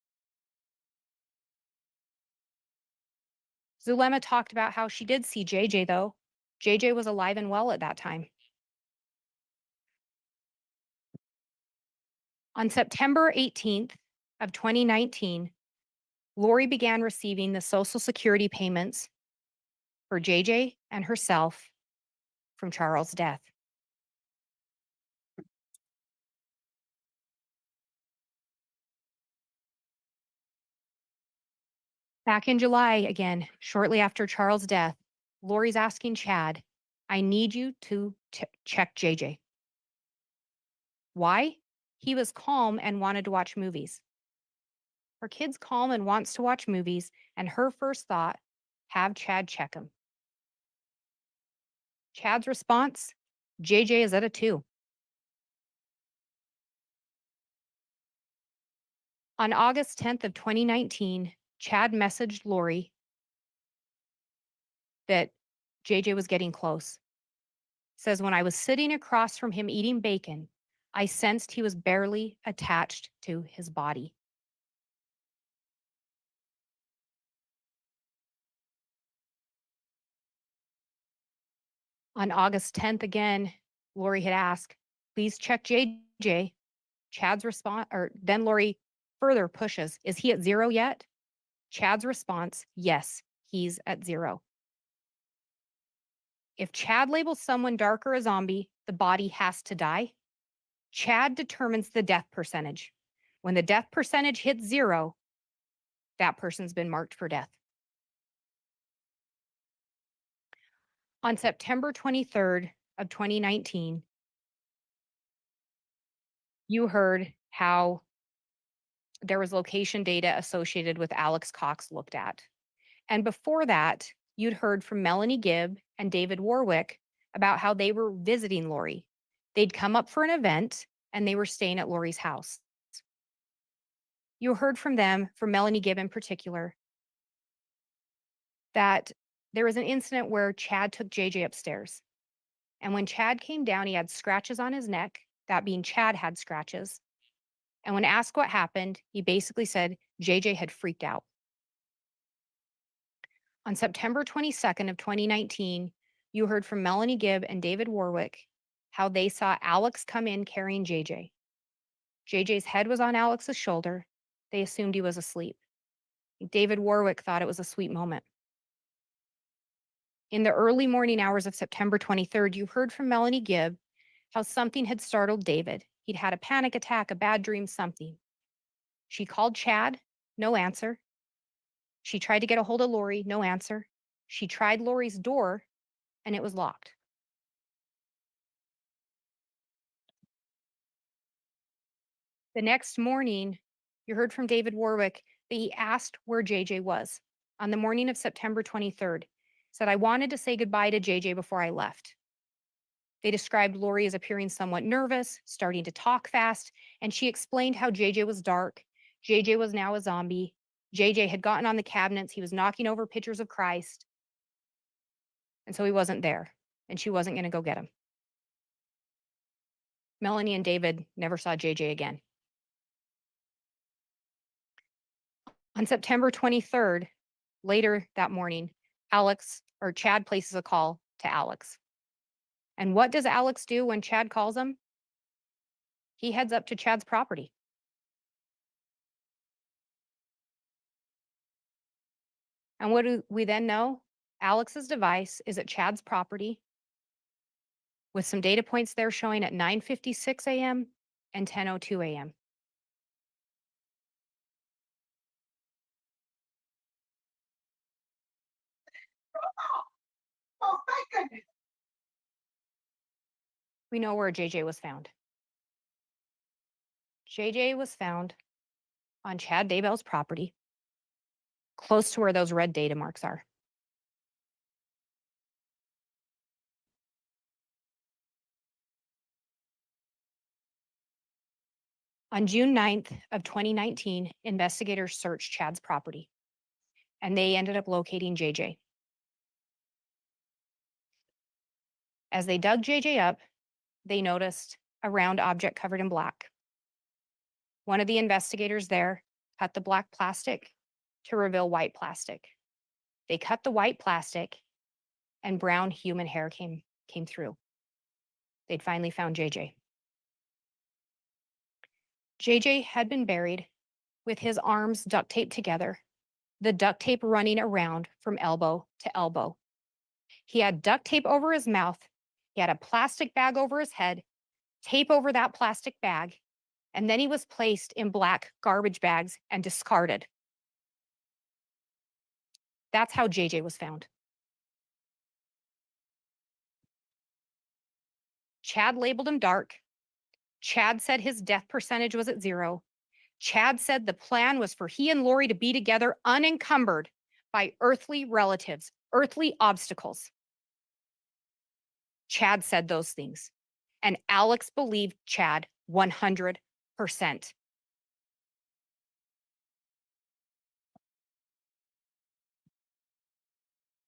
Zulema talked about how she did see JJ though. JJ was alive and well at that time. On September 18th of 2019, Lori began receiving the Social Security payments for JJ and herself from Charles' death. Back in July, again, shortly after Charles' death, Lori's asking Chad, I need you to check JJ. Why? He was calm and wanted to watch movies. Her kid's calm and wants to watch movies, and her first thought, have Chad check him. Chad's response, JJ is at a 2. On August 10th of 2019, Chad messaged Lori that JJ was getting close. Says, when I was sitting across from him eating bacon, I sensed he was barely attached to his body. On August 10th, again, Lori had asked, please check JJ. Chad's response, or then Lori further pushes, is he at 0 yet? Chad's response, yes, he's at 0. If Chad labels someone dark or a zombie, the body has to die. Chad determines the death percentage. When the death percentage hits 0, that person's been marked for death. On September 23rd of 2019, you heard how there was location data associated with Alex Cox looked at. And before that, you'd heard from Melanie Gibb and David Warwick about how they were visiting Lori. They'd come up for an event and they were staying at Lori's house. You heard from them, from Melanie Gibb in particular, that there was an incident where Chad took JJ upstairs. And when Chad came down, he had scratches on his neck, that being Chad had scratches. And when asked what happened, he basically said JJ had freaked out. On September 22nd of 2019, you heard from Melanie Gibb and David Warwick how they saw Alex come in carrying JJ. JJ's head was on Alex's shoulder. They assumed he was asleep. David Warwick thought it was a sweet moment. In the early morning hours of September 23rd, you heard from Melanie Gibb how something had startled David. He'd had a panic attack, a bad dream, something. She called Chad, no answer. She tried to get a hold of Lori, no answer. She tried Lori's door, and it was locked. The next morning, you heard from David Warwick that he asked where JJ was on the morning of September 23rd. Said, I wanted to say goodbye to JJ before I left. They described Lori as appearing somewhat nervous, starting to talk fast, and she explained how JJ was dark. JJ was now a zombie. JJ had gotten on the cabinets. He was knocking over pictures of Christ. And so he wasn't there, and she wasn't going to go get him. Melanie and David never saw JJ again. On September 23rd, later that morning, Chad places a call to Alex. And what does Alex do when Chad calls him? He heads up to Chad's property. And what do we then know? Alex's device is at Chad's property with some data points there showing at 9:56 a.m. and 10:02 a.m. Oh, thank goodness. We know where JJ was found. JJ was found on Chad Daybell's property, close to where those red data marks are. On June 9th of 2019, investigators searched Chad's property, and they ended up locating JJ. As they dug JJ up, they noticed a round object covered in black. One of the investigators there cut the black plastic to reveal white plastic. They cut the white plastic and brown human hair came through. They'd finally found JJ. JJ had been buried with his arms duct taped together, the duct tape running around from elbow to elbow. He had duct tape over his mouth. He had a plastic bag over his head, tape over that plastic bag, and then he was placed in black garbage bags and discarded. That's how JJ was found. Chad labeled him dark. Chad said his death percentage was at 0. Chad said the plan was for he and Lori to be together unencumbered by earthly relatives, earthly obstacles. Chad said those things, and Alex believed Chad 100%.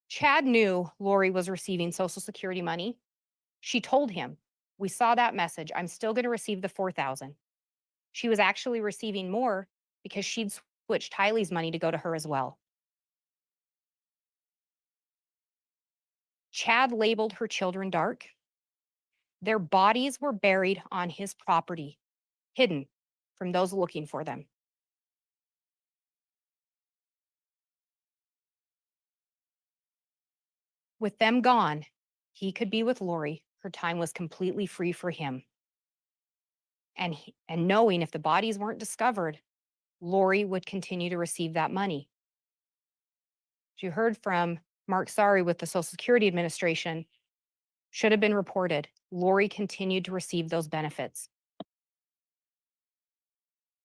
Chad knew Lori was receiving Social Security money. She told him, "We saw that message. I'm still going to receive the $4,000. She was actually receiving more because she'd switched Tylee's money to go to her as well. Chad labeled her children dark. Their bodies were buried on his property, hidden from those looking for them. With them gone, he could be with Lori. Her time was completely free for him. And knowing if the bodies weren't discovered, Lori would continue to receive that money. As you heard from Mark Sari with the Social Security Administration, should have been reported. Lori continued to receive those benefits.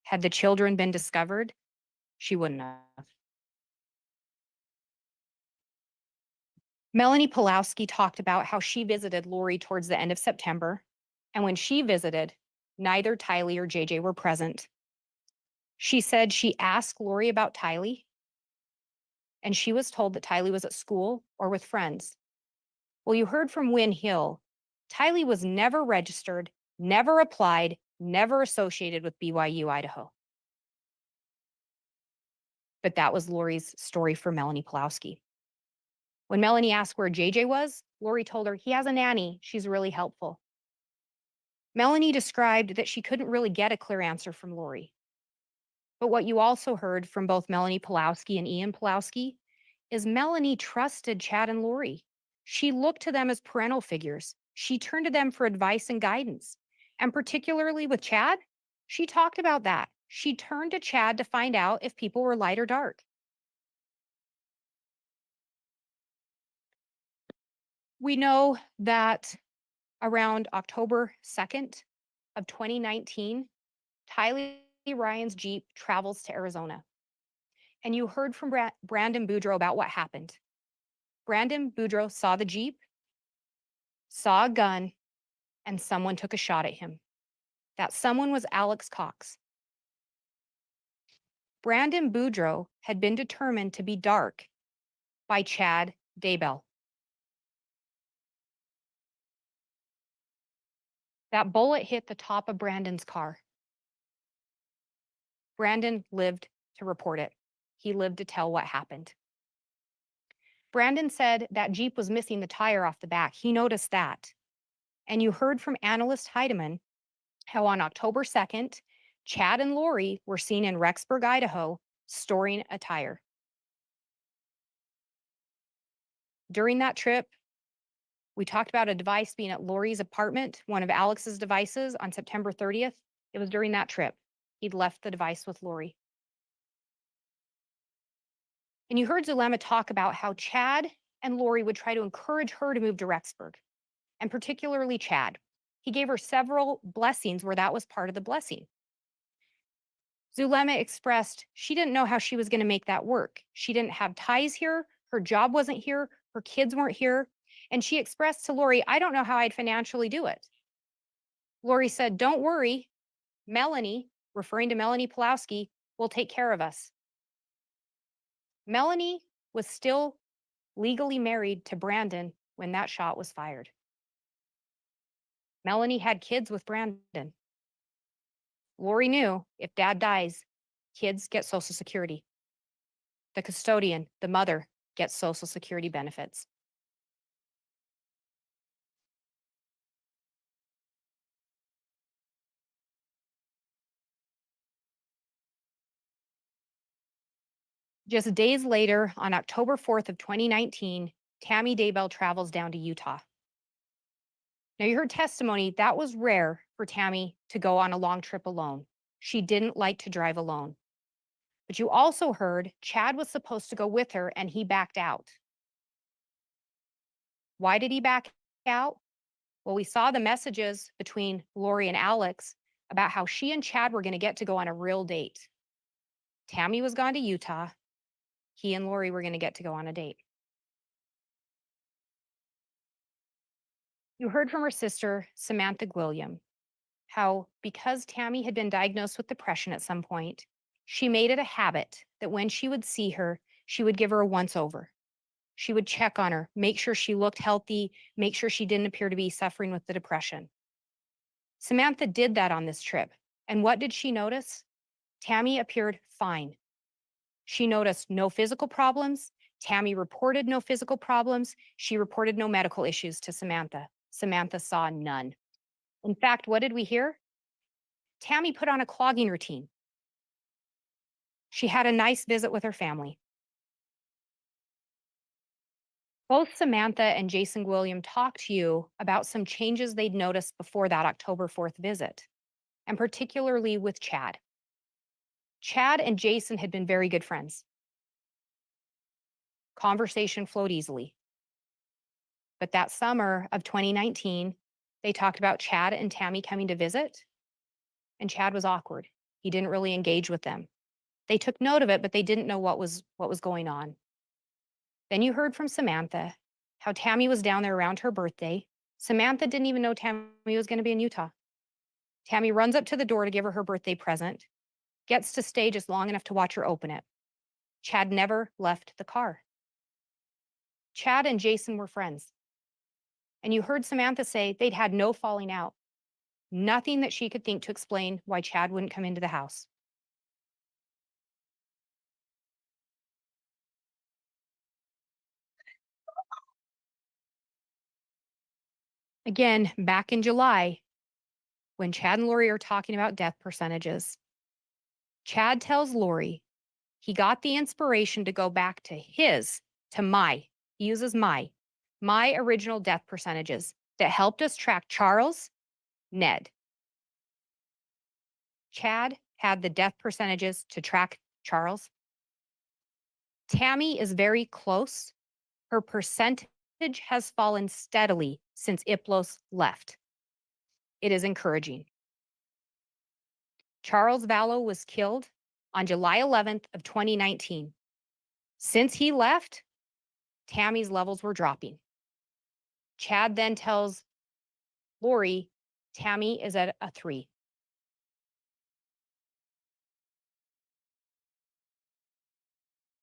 Had the children been discovered, she wouldn't have. Melanie Pulowski talked about how she visited Lori towards the end of September. And when she visited, neither Tylee or JJ were present. She said she asked Lori about Tylee, and she was told that Tylee was at school or with friends. Well, you heard from Wynn Hill, Tylee was never registered, never applied, never associated with BYU, Idaho. But that was Lori's story for Melanie Pulowski. When Melanie asked where JJ was, Lori told her, he has a nanny. She's really helpful. Melanie described that she couldn't really get a clear answer from Lori. But what you also heard from both Melanie Pulowski and Ian Pulowski is Melanie trusted Chad and Lori. She looked to them as parental figures. She turned to them for advice and guidance. And particularly with Chad, she talked about that. She turned to Chad to find out if people were light or dark. We know that around October 2nd of 2019, Tylee Ryan's Jeep travels to Arizona. And you heard from Brandon Boudreaux about what happened. Brandon Boudreaux saw the Jeep, saw a gun, and someone took a shot at him. That someone was Alex Cox. Brandon Boudreaux had been determined to be dark by Chad Daybell. That bullet hit the top of Brandon's car. Brandon lived to report it. He lived to tell what happened. Brandon said that Jeep was missing the tire off the back. He noticed that. And you heard from analyst Heidemann how on October 2nd, Chad and Lori were seen in Rexburg, Idaho, storing a tire. During that trip, We talked about a device being at Lori's apartment, one of Alex's devices on September 30th. It was during that trip. He'd left the device with Lori. And you heard Zulema talk about how Chad and Lori would try to encourage her to move to Rexburg, and particularly Chad. He gave her several blessings where that was part of the blessing. Zulema expressed she didn't know how she was going to make that work. She didn't have ties here. Her job wasn't here. Her kids weren't here. And she expressed to Lori, I don't know how I'd financially do it. Lori said, don't worry. Melanie, referring to Melanie Pulowski, will take care of us. Melanie was still legally married to Brandon when that shot was fired. Melanie had kids with Brandon. Lori knew if dad dies, kids get Social Security. The custodian, the mother, gets Social Security benefits. Just days later, on October 4th of 2019, Tammy Daybell travels down to Utah. Now, you heard testimony that was rare for Tammy to go on a long trip alone. She didn't like to drive alone. But you also heard Chad was supposed to go with her and he backed out. Why did he back out? Well, we saw the messages between Lori and Alex about how she and Chad were going to get to go on a real date. Tammy was gone to Utah. He and Lori were going to get to go on a date. You heard from her sister, Samantha Gwilliam, how because Tammy had been diagnosed with depression at some point, she made it a habit that when she would see her, she would give her a once over. She would check on her, make sure she looked healthy, make sure she didn't appear to be suffering with the depression. Samantha did that on this trip. And what did she notice? Tammy appeared fine. She noticed no physical problems. Tammy reported no physical problems. She reported no medical issues to Samantha. Samantha saw none. In fact, what did we hear? Tammy put on a clogging routine. She had a nice visit with her family. Both Samantha and Jason William talked to you about some changes they'd noticed before that October 4th visit, and particularly with Chad. Chad and Jason had been very good friends. Conversation flowed easily. But that summer of 2019, they talked about Chad and Tammy coming to visit, and Chad was awkward. He didn't really engage with them. They took note of it, but they didn't know what was going on. Then you heard from Samantha how Tammy was down there around her birthday. Samantha didn't even know Tammy was going to be in Utah. Tammy runs up to the door to give her birthday present, gets to stay just long enough to watch her open it. Chad never left the car. Chad and Jason were friends. And you heard Samantha say they'd had no falling out. Nothing that she could think to explain why Chad wouldn't come into the house. Again, back in July, when Chad and Lori are talking about death percentages, Chad tells Lori he got the inspiration to go back to he uses my original death percentages that helped us track Charles, Ned. Chad had the death percentages to track Charles. Tammy is very close. Her percentage has fallen steadily since Iplos left. It is encouraging. Charles Vallow was killed on July 11th of 2019. Since he left, Tammy's levels were dropping. Chad then tells Lori, Tammy is at a 3.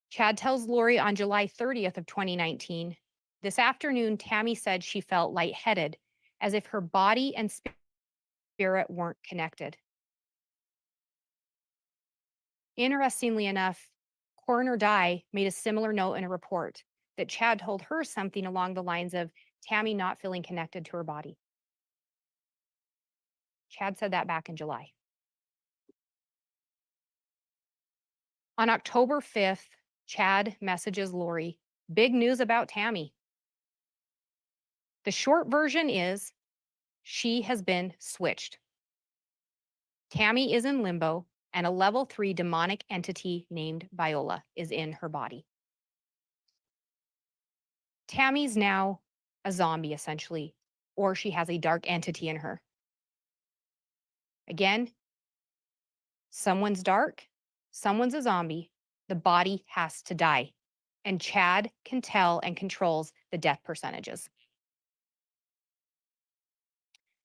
Chad tells Lori on July 30th of 2019, this afternoon, Tammy said she felt lightheaded, as if her body and spirit weren't connected. Interestingly enough, Coroner Dye made a similar note in a report that Chad told her something along the lines of Tammy not feeling connected to her body. Chad said that back in July. On October 5th, Chad messages Lori, big news about Tammy. The short version is she has been switched. Tammy is in limbo, and a level 3 demonic entity named Viola is in her body. Tammy's now a zombie, essentially, or she has a dark entity in her. Again, someone's dark, someone's a zombie, the body has to die. And Chad can tell and controls the death percentages.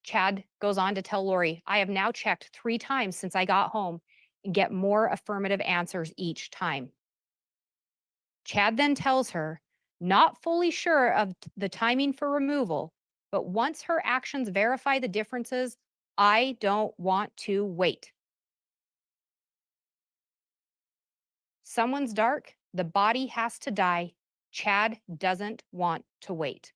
Chad goes on to tell Lori, I have now checked 3 times since I got home and get more affirmative answers each time. Chad then tells her, not fully sure of the timing for removal, but once her actions verify the differences, I don't want to wait. Someone's dark, the body has to die. Chad doesn't want to wait.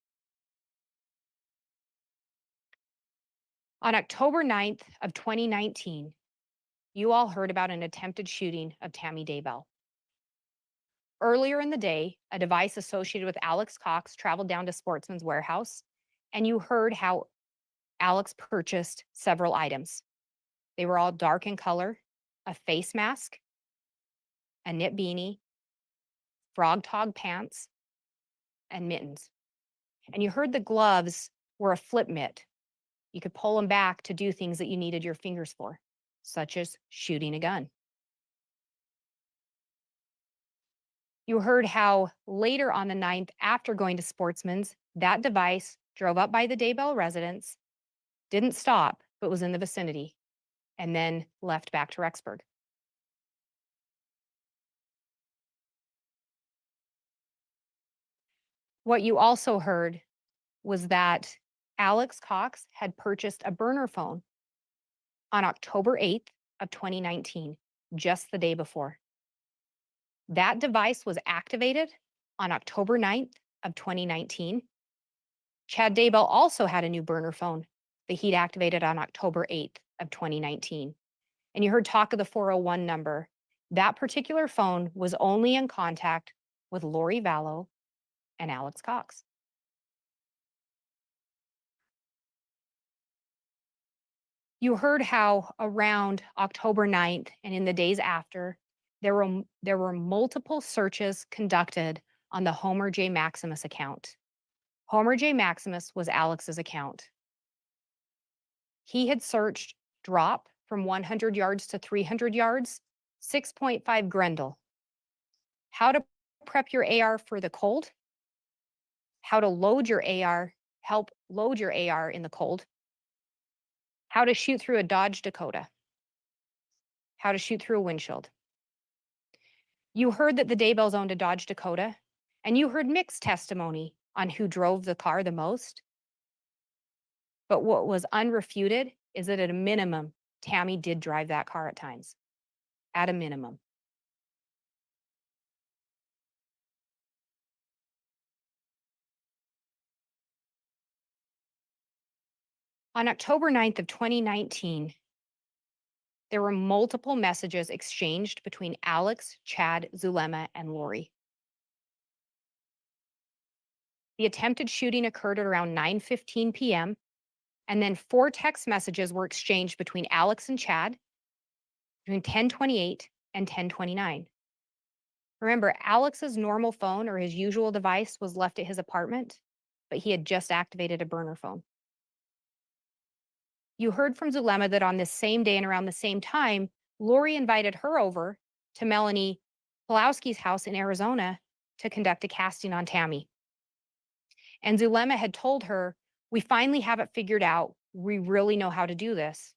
On October 9th of 2019, you all heard about an attempted shooting of Tammy Daybell. Earlier in the day, a device associated with Alex Cox traveled down to Sportsman's Warehouse, and you heard how Alex purchased several items. They were all dark in color, a face mask, a knit beanie, frog tog pants, and mittens. And you heard the gloves were a flip mitt. You could pull them back to do things that you needed your fingers for, such as shooting a gun. You heard how later on the 9th, after going to Sportsman's, that device drove up by the Daybell residence, didn't stop, but was in the vicinity, and then left back to Rexburg. What you also heard was that Alex Cox had purchased a burner phone on October 8th of 2019, just the day before. That device was activated on October 9th of 2019. Chad Daybell also had a new burner phone that he'd activated on October 8th of 2019. And you heard talk of the 401 number. That particular phone was only in contact with Lori Vallow and Alex Cox. You heard how around October 9th and in the days after, there were multiple searches conducted on the Homer J. Maximus account. Homer J. Maximus was Alex's account. He had searched drop from 100 yards to 300 yards, 6.5 Grendel. How to prep your AR for the cold, how to load your AR, help load your AR in the cold, how to shoot through a Dodge Dakota, how to shoot through a windshield. You heard that the Daybells owned a Dodge Dakota, and you heard mixed testimony on who drove the car the most. But what was unrefuted is that at a minimum, Tammy did drive that car at times. At a minimum. On October 9th of 2019, there were multiple messages exchanged between Alex, Chad, Zulema, and Lori. The attempted shooting occurred at around 9:15 p.m., and then 4 text messages were exchanged between Alex and Chad between 10:28 and 10:29. Remember, Alex's normal phone or his usual device was left at his apartment, but he had just activated a burner phone. You heard from Zulema that on this same day and around the same time, Lori invited her over to Melanie Pulowski's house in Arizona to conduct a casting on Tammy. And Zulema had told her, we finally have it figured out. We really know how to do this.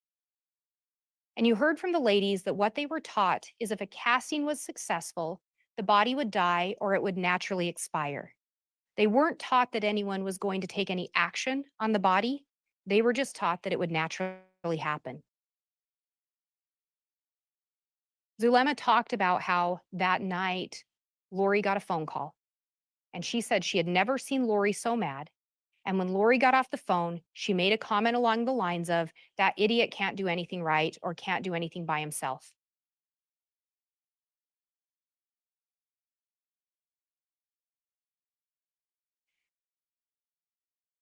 And you heard from the ladies that what they were taught is if a casting was successful, the body would die or it would naturally expire. They weren't taught that anyone was going to take any action on the body. They were just taught that it would naturally happen. Zulema talked about how that night Lori got a phone call, and she said she had never seen Lori so mad. And when Lori got off the phone, she made a comment along the lines of, that idiot can't do anything right or can't do anything by himself.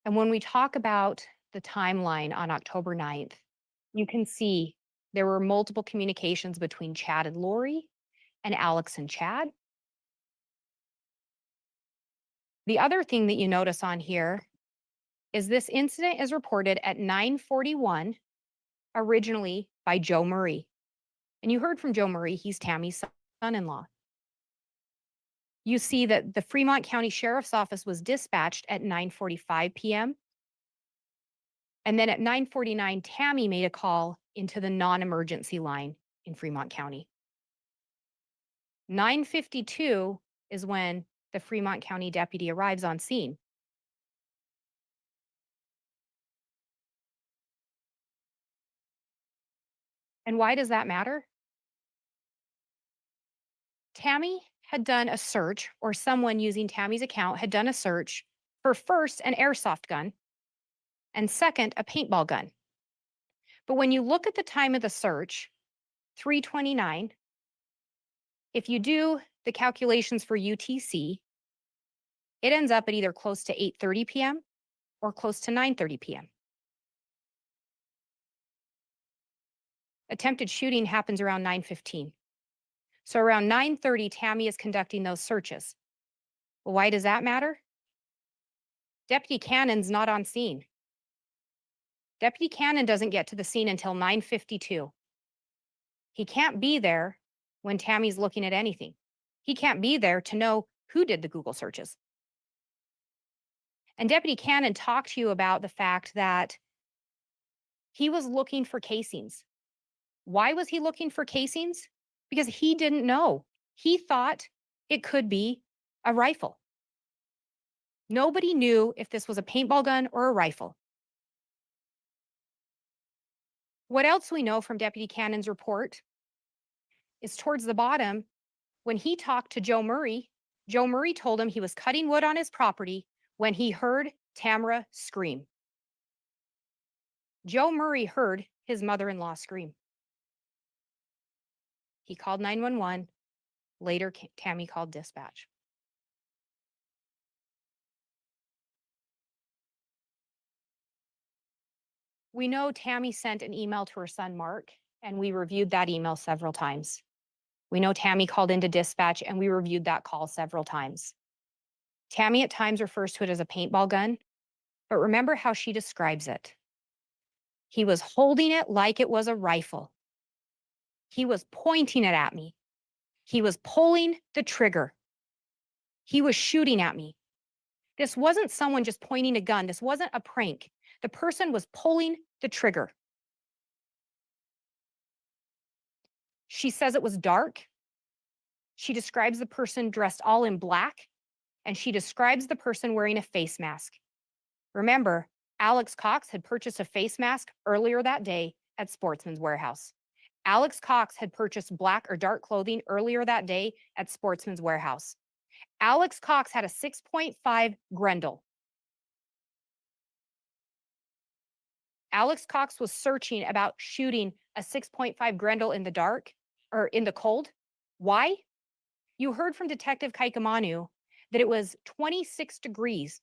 And when we talk about the timeline on October 9th, you can see there were multiple communications between Chad and Lori and Alex and Chad. The other thing that you notice on here is this incident is reported at 9:41 originally by Joe Murray. And you heard from Joe Murray, he's Tammy's son-in-law. You see that the Fremont County Sheriff's Office was dispatched at 9:45 p.m. And then at 9:49, Tammy made a call into the non-emergency line in Fremont County. 9:52 is when the Fremont County deputy arrives on scene. And why does that matter? Tammy had done a search, or someone using Tammy's account had done a search for first an airsoft gun and second a paintball gun. But when you look at the time of the search, 3:29, if you do the calculations for UTC, it ends up at either close to 8:30 p.m. or close to 9:30 p.m. Attempted shooting happens around 9:15. So around 9:30, Tammy is conducting those searches. Well, why does that matter? Deputy Cannon's not on scene. Deputy Cannon doesn't get to the scene until 9:52. He can't be there when Tammy's looking at anything. He can't be there to know who did the Google searches. And Deputy Cannon talked to you about the fact that he was looking for casings. Why was he looking for casings? Because he didn't know. He thought it could be a rifle. Nobody knew if this was a paintball gun or a rifle. What else we know from Deputy Cannon's report is towards the bottom, when he talked to Joe Murray told him he was cutting wood on his property when he heard Tamara scream. Joe Murray heard his mother-in-law scream. He called 911. Later, Tammy called dispatch. We know Tammy sent an email to her son, Mark, and we reviewed that email several times. We know Tammy called into dispatch, and we reviewed that call several times. Tammy at times refers to it as a paintball gun, but remember how she describes it. He was holding it like it was a rifle. He was pointing it at me. He was pulling the trigger. He was shooting at me. This wasn't someone just pointing a gun. This wasn't a prank. The person was pulling the trigger. She says it was dark. She describes the person dressed all in black, and she describes the person wearing a face mask. Remember, Alex Cox had purchased a face mask earlier that day at Sportsman's Warehouse. Alex Cox had purchased black or dark clothing earlier that day at Sportsman's Warehouse. Alex Cox had a 6.5 Grendel. Alex Cox was searching about shooting a 6.5 Grendel in the dark or in the cold. Why? You heard from Detective Kaikamanu that it was 26 degrees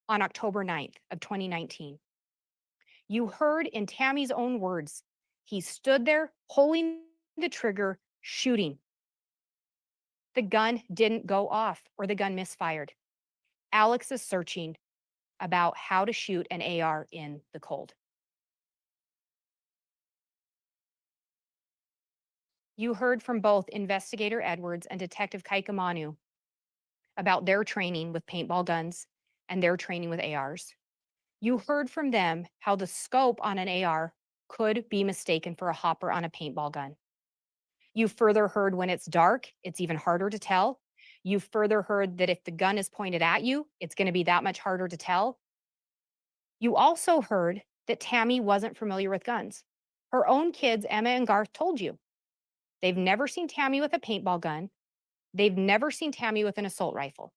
on October 9th of 2019. You heard in Tammy's own words, he stood there pulling the trigger, shooting. The gun didn't go off or the gun misfired. Alex is searching about how to shoot an AR in the cold. You heard from both Investigator Edwards and Detective Kaikamanu about their training with paintball guns and their training with ARs. You heard from them how the scope on an AR could be mistaken for a hopper on a paintball gun. You further heard when it's dark, it's even harder to tell. You further heard that if the gun is pointed at you, it's going to be that much harder to tell. You also heard that Tammy wasn't familiar with guns. Her own kids, Emma and Garth, told you. They've never seen Tammy with a paintball gun. They've never seen Tammy with an assault rifle.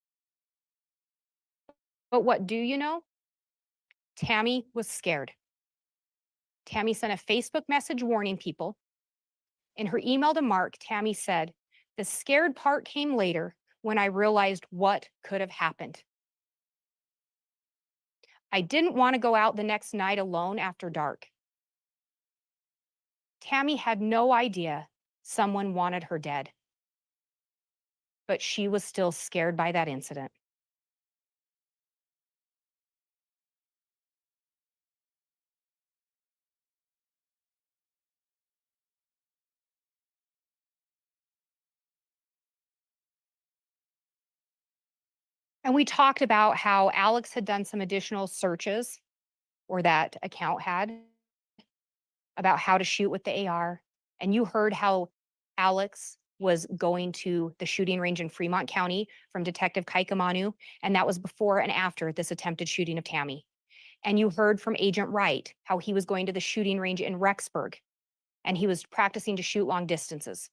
But what do you know? Tammy was scared. Tammy sent a Facebook message warning people. In her email to Mark, Tammy said, "The scared part came later when I realized what could have happened. I didn't want to go out the next night alone after dark. Tammy had no idea someone wanted her dead, but she was still scared by that incident. And we talked about how Alex had done some additional searches, or that account had, about how to shoot with the AR. And you heard how Alex was going to the shooting range in Fremont County from Detective Kaikamanu, and that was before and after this attempted shooting of Tammy. And you heard from Agent Wright how he was going to the shooting range in Rexburg, and he was practicing to shoot long distances.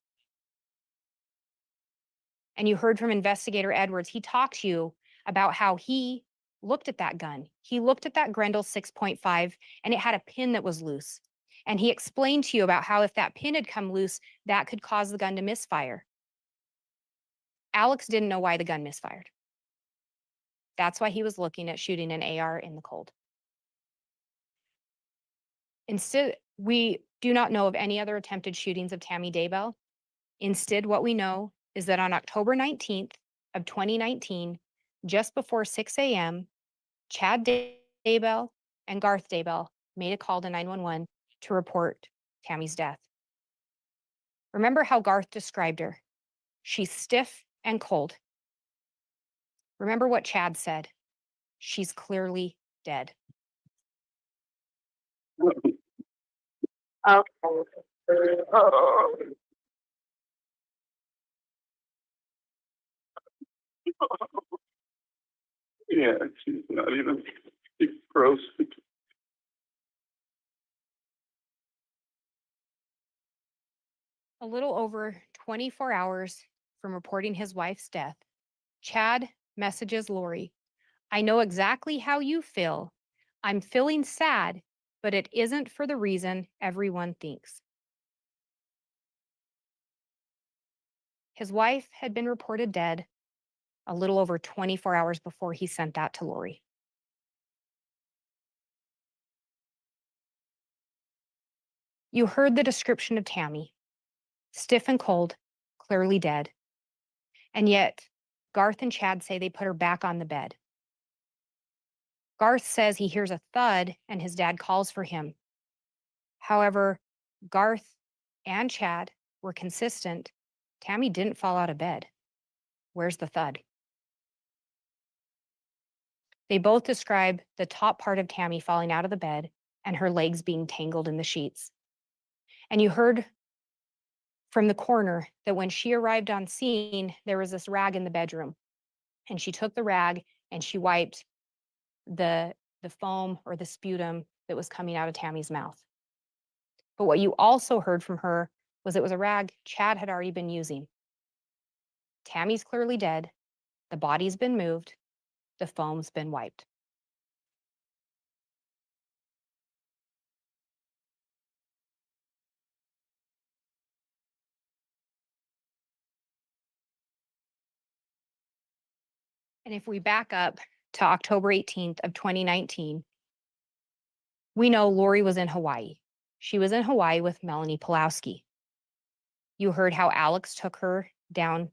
And you heard from Investigator Edwards, he talked to you about how he looked at that gun. He looked at that Grendel 6.5 and it had a pin that was loose. And he explained to you about how if that pin had come loose, that could cause the gun to misfire. Alex didn't know why the gun misfired. That's why he was looking at shooting an AR in the cold. Instead, we do not know of any other attempted shootings of Tammy Daybell. Instead, what we know is that on October 19th of 2019, just before 6 a.m., Chad Daybell and Garth Daybell made a call to 911 to report Tammy's death. Remember how Garth described her. She's stiff and cold. Remember what Chad said. She's clearly dead. Yeah, she's not even, she's gross. A little over 24 hours from reporting his wife's death, Chad messages Lori, I know exactly how you feel. I'm feeling sad, but it isn't for the reason everyone thinks. His wife had been reported dead a little over 24 hours before he sent that to Lori. You heard the description of Tammy, stiff and cold, clearly dead. And yet, Garth and Chad say they put her back on the bed. Garth says he hears a thud and his dad calls for him. However, Garth and Chad were consistent. Tammy didn't fall out of bed. Where's the thud? They both describe the top part of Tammy falling out of the bed and her legs being tangled in the sheets. And you heard from the coroner that when she arrived on scene, there was this rag in the bedroom. And she took the rag and she wiped the foam or the sputum that was coming out of Tammy's mouth. But what you also heard from her was it was a rag Chad had already been using. Tammy's clearly dead. The body's been moved. The foam's been wiped. And if we back up to October 18th of 2019, we know Lori was in Hawaii. She was in Hawaii with Melanie Pulowski. You heard how Alex took her down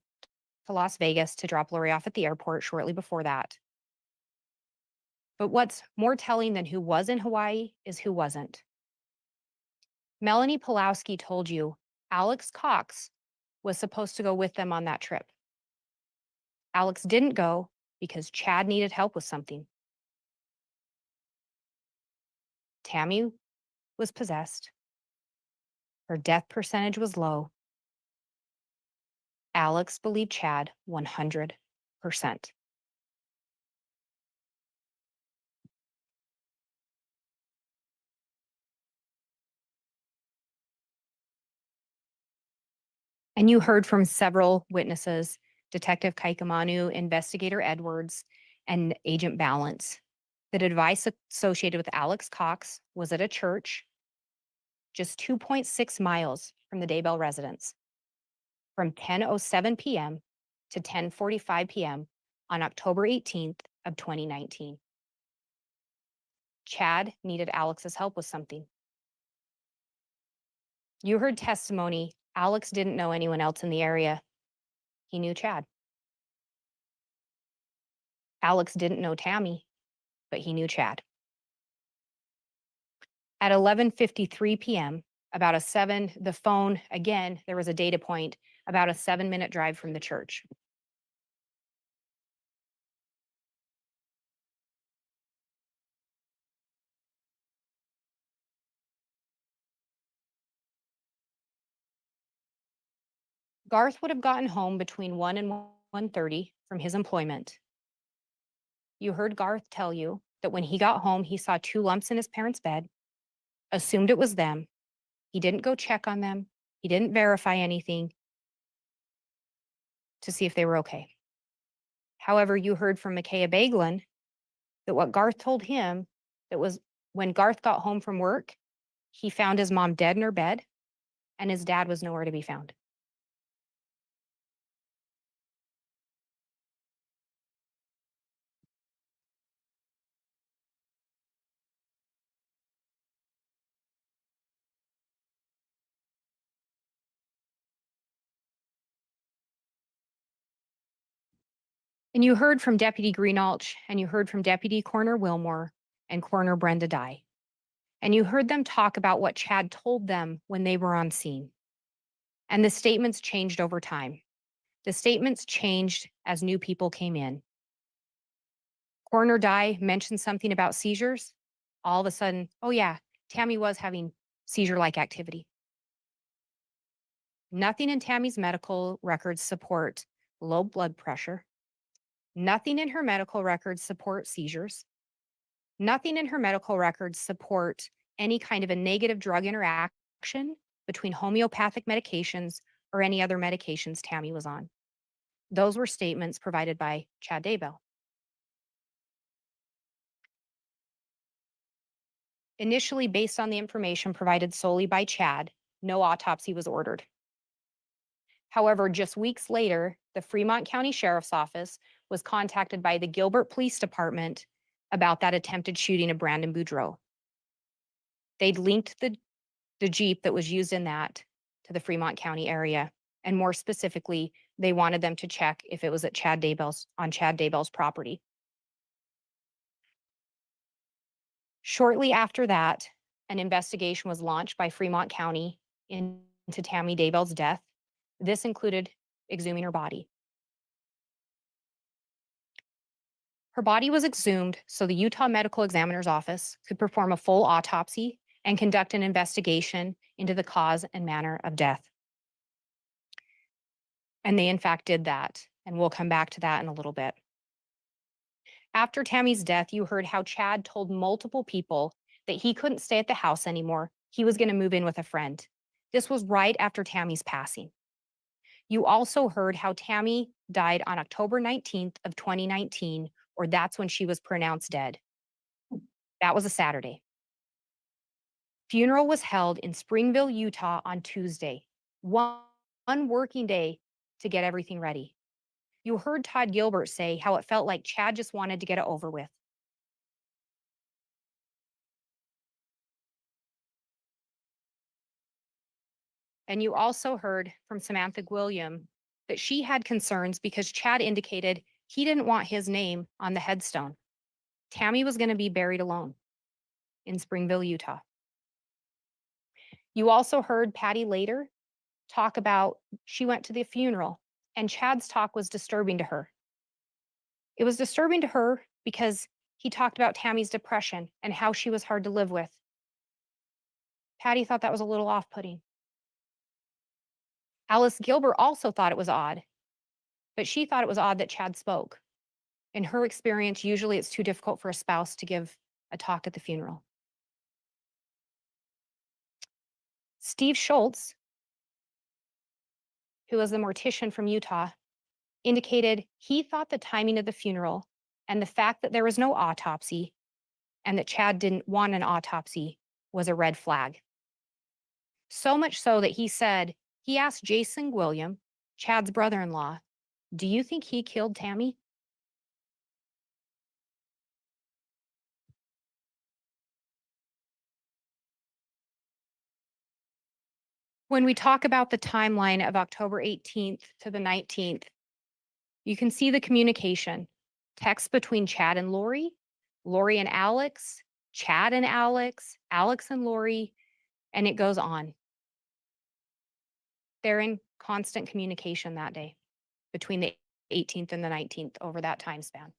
to Las Vegas to drop Lori off at the airport shortly before that. But what's more telling than who was in Hawaii is who wasn't. Melanie Pulowski told you Alex Cox was supposed to go with them on that trip. Alex didn't go because Chad needed help with something. Tammy was possessed. Her death percentage was low. Alex believed Chad 100%. And you heard from several witnesses, Detective Kaikamanu, Investigator Edwards, and Agent Balance, that advice associated with Alex Cox was at a church just 2.6 miles from the Daybell residence from 10:07 p.m. to 10:45 p.m. on October 18th of 2019. Chad needed Alex's help with something. You heard testimony. Alex didn't know anyone else in the area. He knew Chad. Alex didn't know Tammy, but he knew Chad. At 11:53 p.m., the phone, again, there was a data point, about a 7-minute drive from the church. Garth would have gotten home between 1 and 1:30 from his employment. You heard Garth tell you that when he got home, he saw 2 lumps in his parents' bed, assumed it was them. He didn't go check on them. He didn't verify anything to see if they were okay. However, you heard from Micaiah Baglin that what Garth told him, that was when Garth got home from work, he found his mom dead in her bed and his dad was nowhere to be found. And you heard from Deputy Greenalch, and you heard from Deputy Coroner Wilmore and Coroner Brenda Dye. And you heard them talk about what Chad told them when they were on scene. And the statements changed over time. The statements changed as new people came in. Coroner Dye mentioned something about seizures. All of a sudden, oh yeah, Tammy was having seizure-like activity. Nothing in Tammy's medical records support low blood pressure. Nothing in her medical records support seizures. Nothing in her medical records support any kind of a negative drug interaction between homeopathic medications or any other medications Tammy was on. Those were statements provided by Chad Daybell. Initially, based on the information provided solely by Chad, no autopsy was ordered. However, just weeks later, the Fremont County Sheriff's Office was contacted by the Gilbert Police Department about that attempted shooting of Brandon Boudreaux. They'd linked the Jeep that was used in that to the Fremont County area. And more specifically, they wanted them to check if it was at Chad Daybell's property. Shortly after that, an investigation was launched by Fremont County into Tammy Daybell's death. This included exhuming her body. Her body was exhumed so the Utah Medical Examiner's Office could perform a full autopsy and conduct an investigation into the cause and manner of death. And they in fact did that, and we'll come back to that in a little bit. After Tammy's death, you heard how Chad told multiple people that he couldn't stay at the house anymore. He was going to move in with a friend. This was right after Tammy's passing. You also heard how Tammy died on October 19th of 2019, or that's when she was pronounced dead. That was a Saturday. Funeral was held in Springville, Utah on Tuesday, one working day to get everything ready. You heard Todd Gilbert say how it felt like Chad just wanted to get it over with. And you also heard from Samantha Gwilliam that she had concerns because Chad indicated he didn't want his name on the headstone. Tammy was going to be buried alone in Springville, Utah. You also heard Patty later talk about she went to the funeral and Chad's talk was disturbing to her. It was disturbing to her because he talked about Tammy's depression and how she was hard to live with. Patty thought that was a little off-putting. Alice Gilbert also thought it was odd, but she thought it was odd that Chad spoke. In her experience, usually it's too difficult for a spouse to give a talk at the funeral. Steve Schultz, who was the mortician from Utah, indicated he thought the timing of the funeral and the fact that there was no autopsy and that Chad didn't want an autopsy was a red flag. So much so that he said, he asked Jason Gwilliam, Chad's brother-in-law, do you think he killed Tammy? When we talk about the timeline of October 18th to the 19th, you can see the communication. Text between Chad and Lori, Lori and Alex, Chad and Alex, Alex and Lori, and it goes on. They're in constant communication that day between the 18th and the 19th over that time span.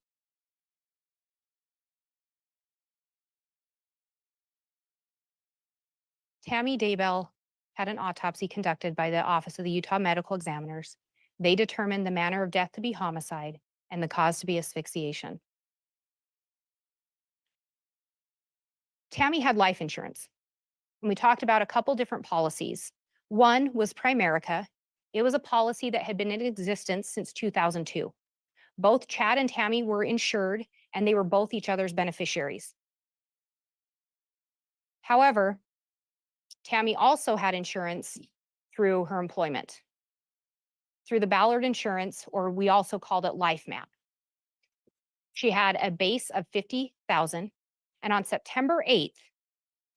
Tammy Daybell had an autopsy conducted by the Office of the Utah Medical Examiners. They determined the manner of death to be homicide and the cause to be asphyxiation. Tammy had life insurance. And we talked about a couple different policies. One was Primerica. It was a policy that had been in existence since 2002. Both Chad and Tammy were insured, and they were both each other's beneficiaries. However, Tammy also had insurance through her employment, through the Ballard Insurance, or we also called it Life Map. She had a base of $50,000, and on September 8th,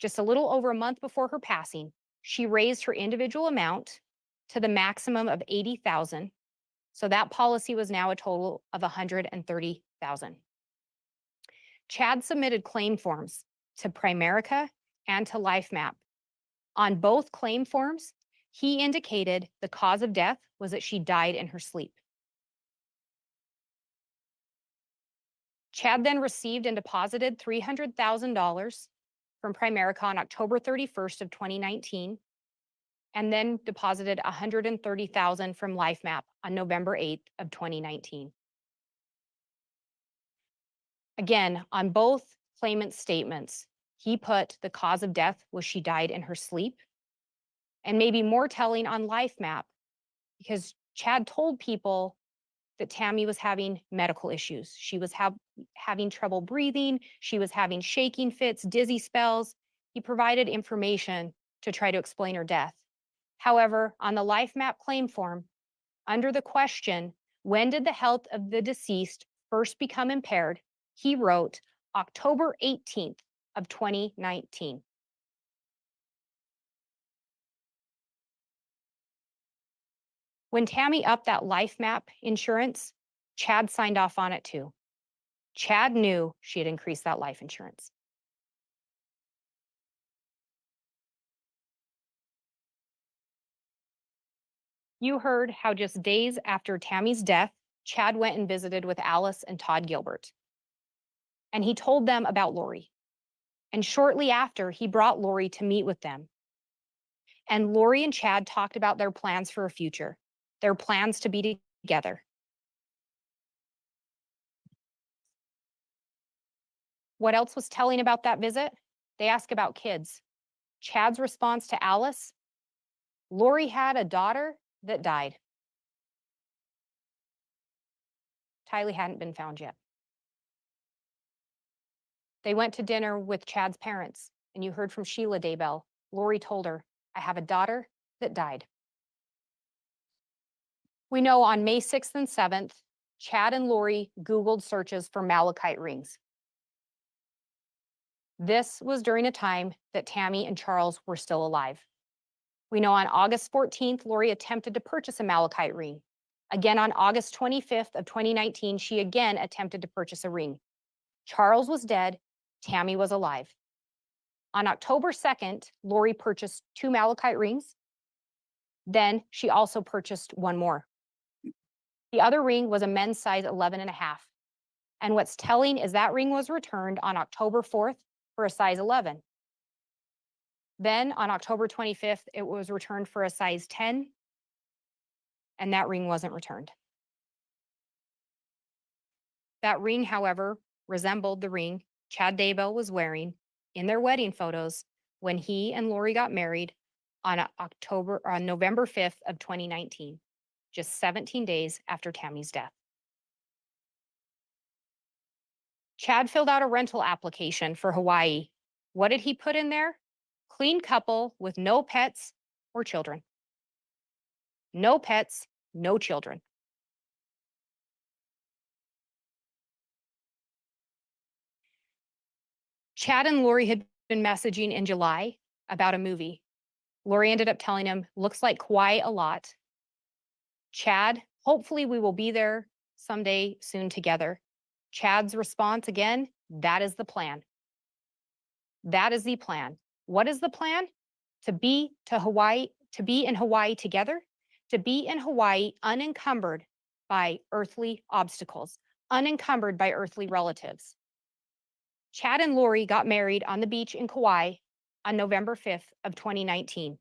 just a little over a month before her passing, she raised her individual amount to the maximum of $80,000. So that policy was now a total of $130,000. Chad submitted claim forms to Primerica and to LifeMap. On both claim forms, he indicated the cause of death was that she died in her sleep. Chad then received and deposited $300,000 from Primerica on October 31st of 2019, and then deposited $130,000 from LifeMap on November 8th of 2019. Again, on both claimant statements, he put the cause of death was she died in her sleep, and maybe more telling on LifeMap, because Chad told people that Tammy was having medical issues. She was having trouble breathing. She was having shaking fits, dizzy spells. He provided information to try to explain her death. However, on the LifeMap claim form, under the question, when did the health of the deceased first become impaired, he wrote October 18th of 2019. When Tammy upped that LifeMap insurance, Chad signed off on it too. Chad knew she had increased that life insurance. You heard how just days after Tammy's death, Chad went and visited with Alice and Todd Gilbert. And he told them about Lori. And shortly after, he brought Lori to meet with them. And Lori and Chad talked about their plans for a future, their plans to be together. What else was telling about that visit? They asked about kids. Chad's response to Alice, Lori had a daughter that died. Tylee hadn't been found yet. They went to dinner with Chad's parents, and you heard from Sheila Daybell. Lori told her, I have a daughter that died. We know on May 6th and 7th, Chad and Lori Googled searches for malachite rings. This was during a time that Tammy and Charles were still alive. We know on August 14th, Lori attempted to purchase a malachite ring. Again, on August 25th of 2019, she again attempted to purchase a ring. Charles was dead, Tammy was alive. On October 2nd, Lori purchased 2 malachite rings. Then she also purchased one more. The other ring was a men's size 11.5. And what's telling is that ring was returned on October 4th for a size 11. Then on October 25th, it was returned for a size 10, and that ring wasn't returned. That ring, however, resembled the ring Chad Daybell was wearing in their wedding photos when he and Lori got married on November 5th of 2019, just 17 days after Tammy's death. Chad filled out a rental application for Hawaii. What did he put in there? Clean couple with no pets or children. No pets, no children. Chad and Lori had been messaging in July about a movie. Lori ended up telling him, looks like Kauai a lot. Chad, hopefully we will be there someday soon together. Chad's response again, that is the plan. That is the plan. What is the plan? To be in Hawaii together, to be in Hawaii unencumbered by earthly obstacles, unencumbered by earthly relatives. Chad and Lori got married on the beach in Kauai on November 5th of 2019.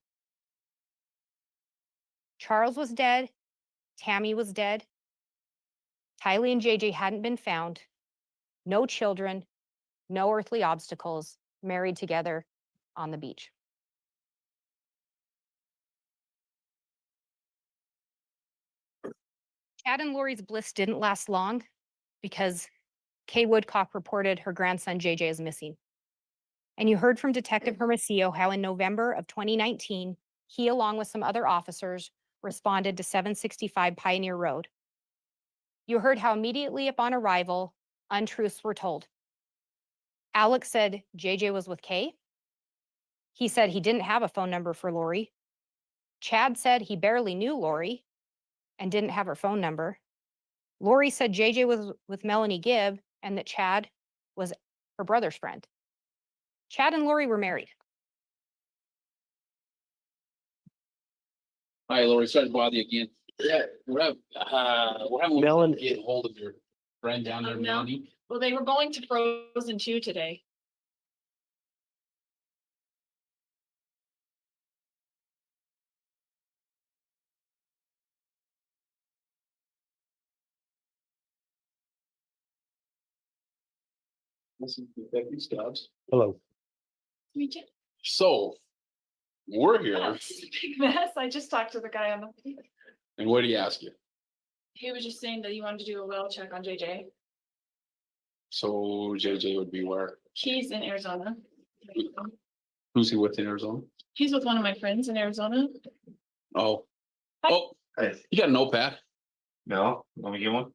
Charles was dead. Tammy was dead. Tylee and JJ hadn't been found. No children, no earthly obstacles, married together on the beach. Chad and Lori's bliss didn't last long because Kay Woodcock reported her grandson JJ is missing. And you heard from Detective Hermosillo how in November of 2019, he, along with some other officers, responded to 765 Pioneer Road. You heard how immediately upon arrival, untruths were told. Alex said JJ was with Kay. He said he didn't have a phone number for Lori. Chad said he barely knew Lori and didn't have her phone number. Lori said JJ was with Melanie Gibb and that Chad was her brother's friend. Chad and Lori were married. Hi, Lori. Sorry to bother you again. Yeah, we're having Melanie- get hold of your friend down there, No. Melanie. Well, they were going to Frozen 2 today. This is Detective Stubbs. Hello. Meet you. So, we're here, It's a big mess. I just talked to the guy on the. and what did he ask you? He was just saying that he wanted to do a well check on JJ. So JJ would be where? He's in Arizona. Who's he with in Arizona? He's with one of my friends in Arizona. Oh. Hi. Oh, you got a notepad? No, let me get one.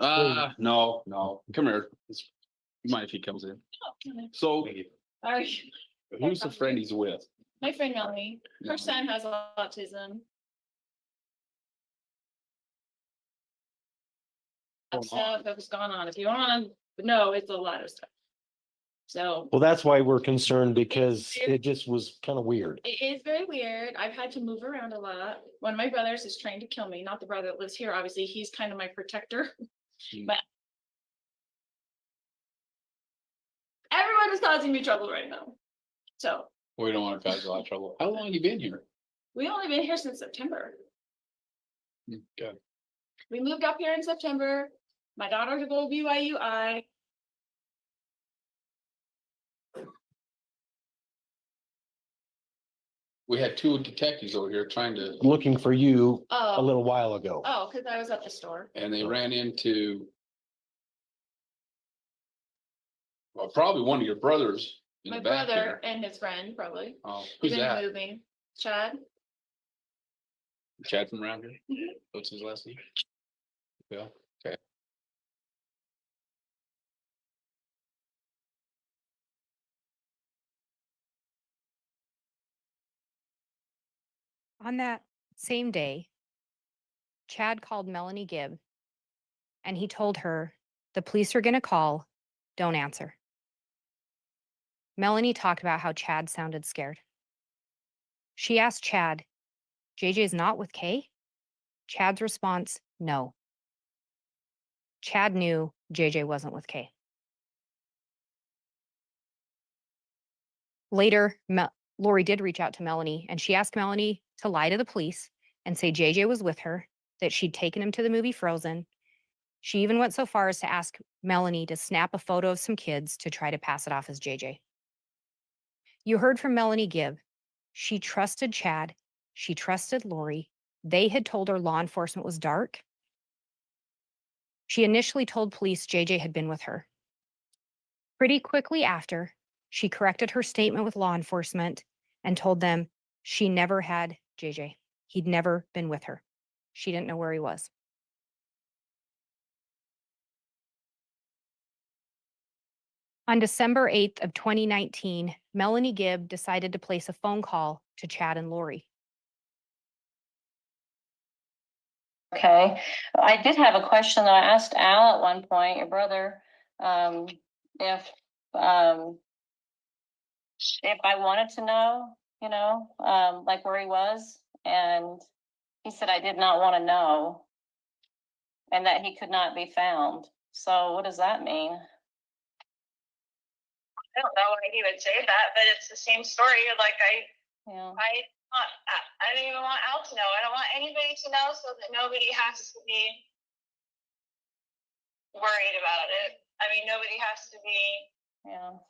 No. Come here. You mind if he comes in? Oh, So, all right. who's the friend he's with? My friend Melanie, her son has autism. Stuff that was going on. If you want to know, it's a lot of stuff. So Well, that's why we're concerned because it just was kind of weird. it is very weird. I've had to move around a lot. One of my brothers is trying to kill me, not the brother that lives here. Obviously, he's kind of my protector. But everyone is causing me trouble right now. So We don't want to cause a lot of trouble. How long have you been here? we only been here since September. Okay. We moved up here in September. My daughter to go BYUI. We had two detectives over here trying to, Looking for you a Oh, little while ago. oh, because I was at the store. and they ran into well, probably one of your brothers in My the back brother here. and his friend, probably. Oh, We've who's been that? moving. Chad. Chad from around here? Mhm. What's his last name? Yeah, okay. On that same day, Chad called Melanie Gibb and he told her, the police are going to call, don't answer. Melanie talked about how Chad sounded scared. She asked Chad, JJ's not with Kay? Chad's response, no. Chad knew JJ wasn't with Kay. Later, Lori did reach out to Melanie and she asked Melanie to lie to the police and say JJ was with her, that she'd taken him to the movie Frozen. She even went so far as to ask Melanie to snap a photo of some kids to try to pass it off as JJ. You heard from Melanie Gibb. She trusted Chad. She trusted Lori. They had told her law enforcement was dark. She initially told police JJ had been with her. Pretty quickly after, she corrected her statement with law enforcement and told them she never had JJ. He'd never been with her. She didn't know where he was. On December 8th of 2019, Melanie Gibb decided to place a phone call to Chad and Lori. Okay, I did have a question that I asked Al at one point, your brother, if I wanted to know, like where he was, and he said I did not want to know, and that he could not be found. So what does that mean? I don't know why he would say that, but it's the same story. Like Yeah. I don't even want Al to know. I don't want anybody to know so that nobody has to be worried about it. I mean, nobody has to be Yeah.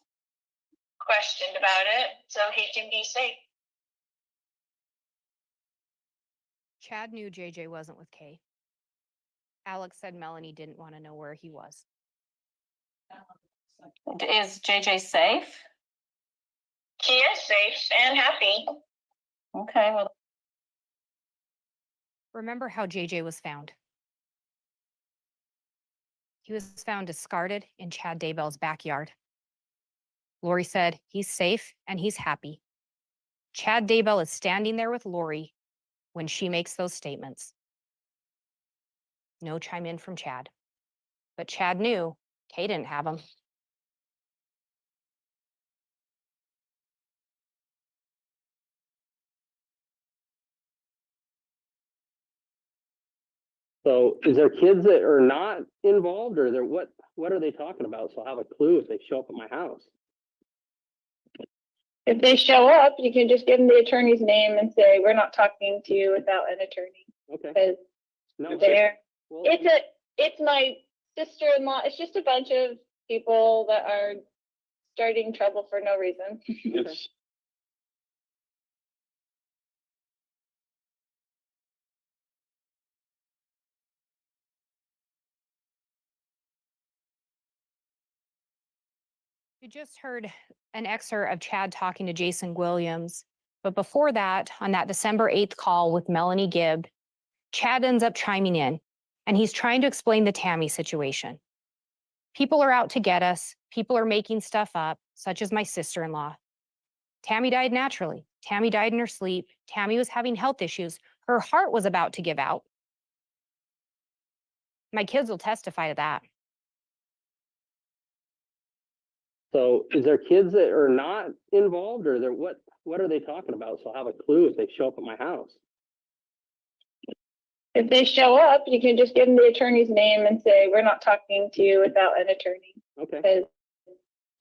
questioned about it, so he can be safe. Chad knew JJ wasn't with Kay. Alex said Melanie didn't want to know where he was. Is JJ safe? He is safe and happy. Okay, well, Remember how JJ was found? He was found discarded in Chad Daybell's backyard. Lori said he's safe and he's happy. Chad Daybell is standing there with Lori when she makes those statements. No chime in from Chad. But Chad knew Kay didn't have him. So is there kids that are not involved, or what are they talking about? So I'll have a clue if they show up at my house. If they show up, you can just give them the attorney's name and say, we're not talking to you without an attorney. Okay. Because No. Well, it's my sister-in-law. It's just a bunch of people that are starting trouble for no reason. It's, You just heard an excerpt of Chad talking to Jason Williams. But before that, on that December 8th call with Melanie Gibb, Chad ends up chiming in, and he's trying to explain the Tammy situation. People are out to get us. People are making stuff up, such as my sister-in-law. Tammy died naturally. Tammy died in her sleep. Tammy was having health issues. Her heart was about to give out. My kids will testify to that. So is there kids that are not involved, or what are they talking about? So I'll have a clue if they show up at my house. If they show up, you can just give them the attorney's name and say, we're not talking to you without an attorney. Okay. Because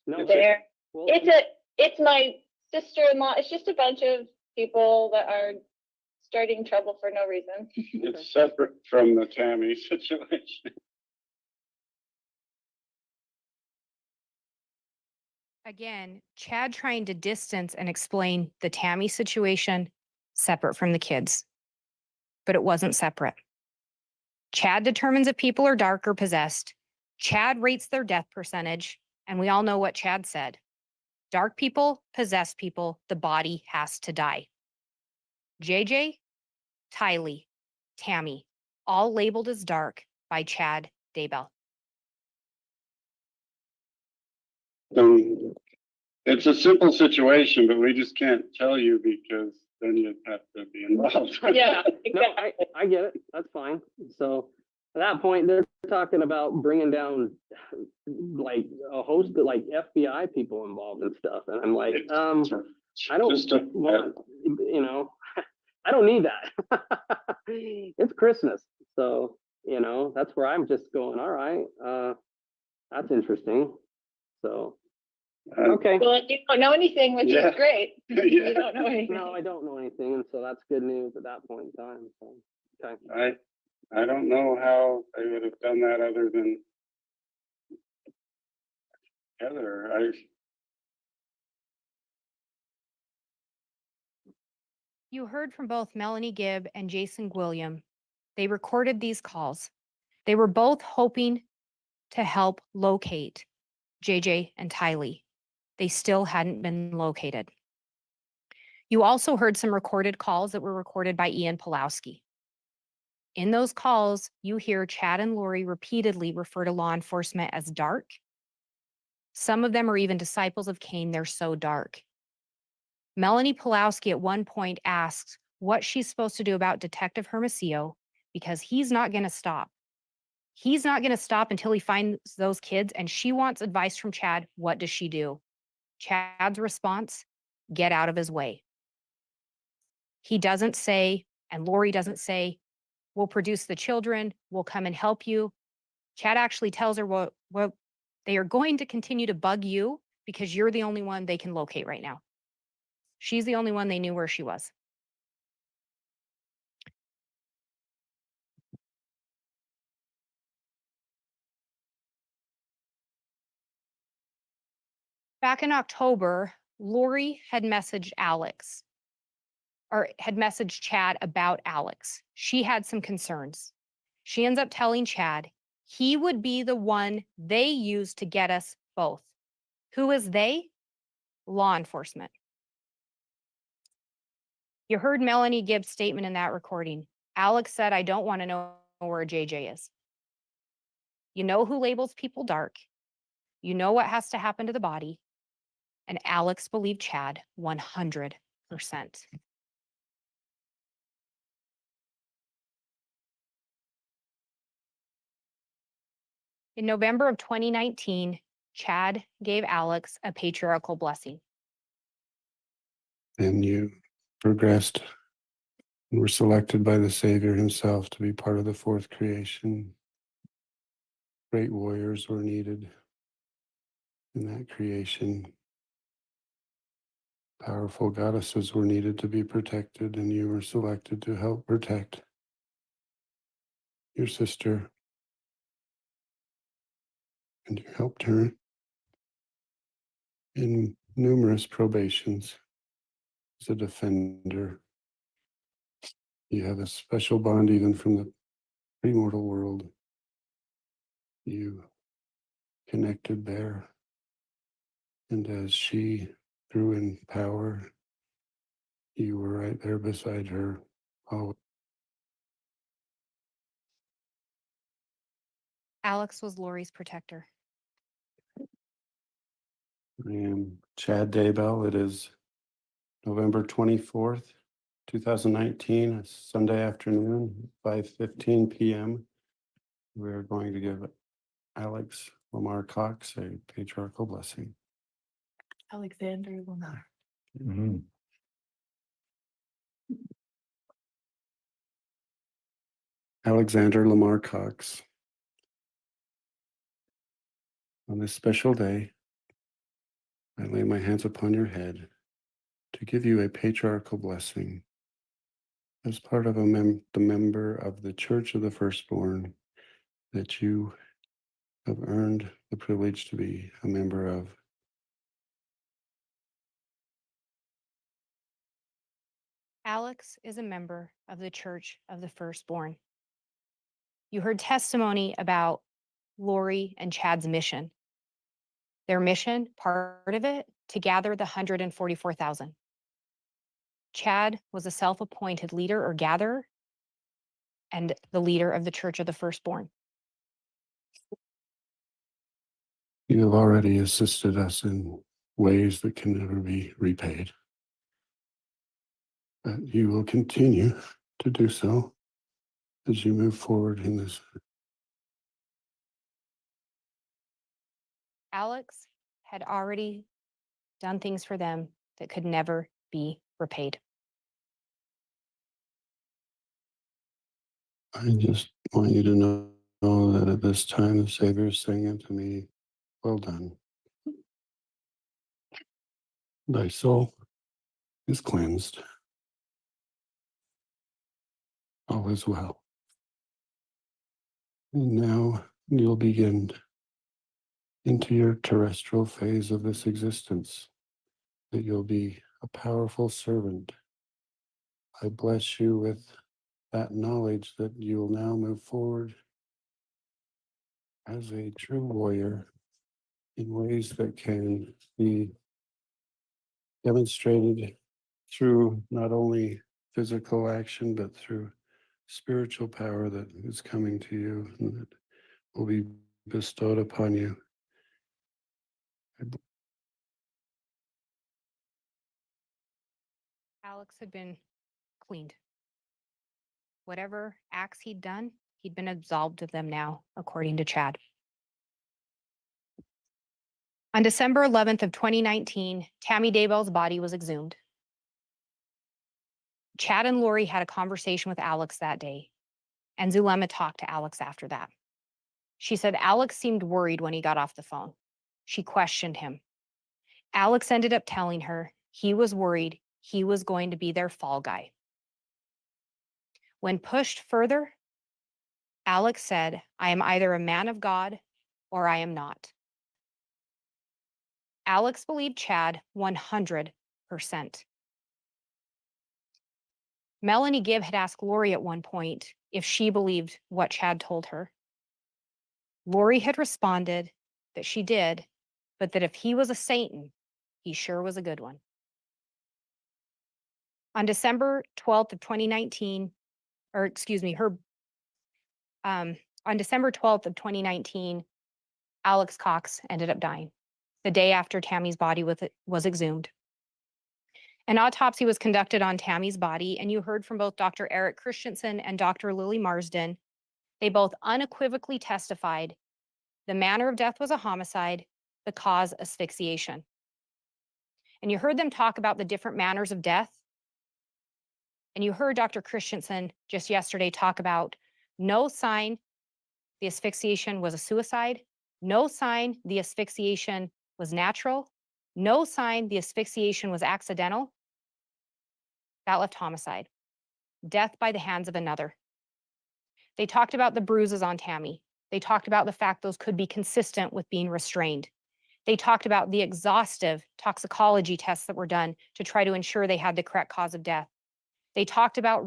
No. Well, it's my sister-in-law. It's just a bunch of people that are starting trouble for no reason. it's separate from the Tammy situation. Again, Chad trying to distance and explain the Tammy situation separate from the kids. But it wasn't separate. Chad determines if people are dark or possessed. Chad rates their death percentage, and we all know what Chad said. Dark people, possessed people, the body has to die. JJ, Tylee, Tammy, all labeled as dark by Chad Daybell. It's a simple situation, but we just can't tell you because then you'd have to be involved. Yeah, no, I get it. That's fine. So at that point, they're talking about bringing down like a host of like FBI people involved and stuff. And I'm like, I don't want, I don't need that. It's Christmas. So, that's where I'm just going, all right, that's interesting. So, okay. Well, you don't know anything, which is great. You don't know anything. No, I don't know anything. And so that's good news at that point in time. So, okay. I don't know how they would have done that other than Heather. You heard from both Melanie Gibb and Jason William. They recorded these calls. They were both hoping to help locate JJ and Tylee. They still hadn't been located. You also heard some recorded calls that were recorded by Ian Pulowski. In those calls, you hear Chad and Lori repeatedly refer to law enforcement as dark, Some of them are even disciples of Cain. They're so dark. Melanie Pulowski at one point asks what she's supposed to do about Detective Hermosillo because he's not going to stop. He's not going to stop until he finds those kids, and she wants advice from Chad. What does she do? Chad's response, get out of his way. He doesn't say, and Lori doesn't say, we'll produce the children, we'll come and help you. Chad actually tells her, well, they are going to continue to bug you because you're the only one they can locate right now. She's the only one they knew where she was. Back in October, Lori had messaged Alex, or had messaged Chad about Alex. She had some concerns. She ends up telling Chad he would be the one they used to get us both. Who is they? Law enforcement. You heard Melanie Gibbs' statement in that recording. Alex said, I don't want to know where JJ is. You know who labels people dark. You know what has to happen to the body. And Alex believed Chad 100%. In November of 2019, Chad gave Alex a patriarchal blessing. And you progressed and were selected by the Savior himself to be part of the fourth creation. Great warriors were needed in that creation. Powerful goddesses were needed to be protected, and you were selected to help protect your sister. And you helped her in numerous probations as a defender. You have a special bond even from the premortal world. You connected there. And as she grew in power, you were right there beside her. Oh, Alex was Lori's protector. I am Chad Daybell. It is November 24th, 2019, a Sunday afternoon, 5:15 p.m. We are going to give Alex Lamar Cox a patriarchal blessing. Alexander Lamar. Alexander Lamar Cox. On this special day, I lay my hands upon your head to give you a patriarchal blessing as part of the member of the Church of the Firstborn that you have earned the privilege to be a member of. Alex is a member of the Church of the Firstborn. You heard testimony about Lori and Chad's mission. Their mission, part of it, to gather the 144,000. Chad was a self-appointed leader or gatherer and the leader of the Church of the Firstborn. You have already assisted us in ways that can never be repaid. But you will continue to do so as you move forward in this. Alex had already done things for them that could never be repaid. I just want you to know that at this time the Savior is saying unto me, well done. Thy soul is cleansed. All is well. And now you'll begin into your terrestrial phase of this existence, that you'll be a powerful servant. I bless you with that knowledge that you'll now move forward as a true warrior in ways that can be demonstrated through not only physical action, but through spiritual power that is coming to you and that will be bestowed upon you Alex had been cleaned. Whatever acts he'd done, he'd been absolved of them now, according to Chad. On December 11th of 2019, Tammy Daybell's body was exhumed. Chad and Lori had a conversation with Alex that day, and Zulema talked to Alex after that. She said Alex seemed worried when he got off the phone. She questioned him. Alex ended up telling her he was worried he was going to be their fall guy. When pushed further, Alex said, "I am either a man of God or I am not." Alex believed Chad 100%. Melanie Gibb had asked Lori at one point if she believed what Chad told her. Lori had responded that she did, but that if he was a Satan, he sure was a good one. On December 12th of 2019, or excuse me, on December 12th of 2019, Alex Cox ended up dying the day after Tammy's body was exhumed. An autopsy was conducted on Tammy's body, and you heard from both Dr. Eric Christensen and Dr. Lily Marsden. They both unequivocally testified the manner of death was a homicide, the cause asphyxiation. And you heard them talk about the different manners of death. And you heard Dr. Christensen just yesterday talk about no sign the asphyxiation was a suicide, no sign the asphyxiation was natural, no sign the asphyxiation was accidental. That left homicide, death by the hands of another. They talked about the bruises on Tammy. They talked about the fact those could be consistent with being restrained. They talked about the exhaustive toxicology tests that were done to try to ensure they had the correct cause of death. They talked about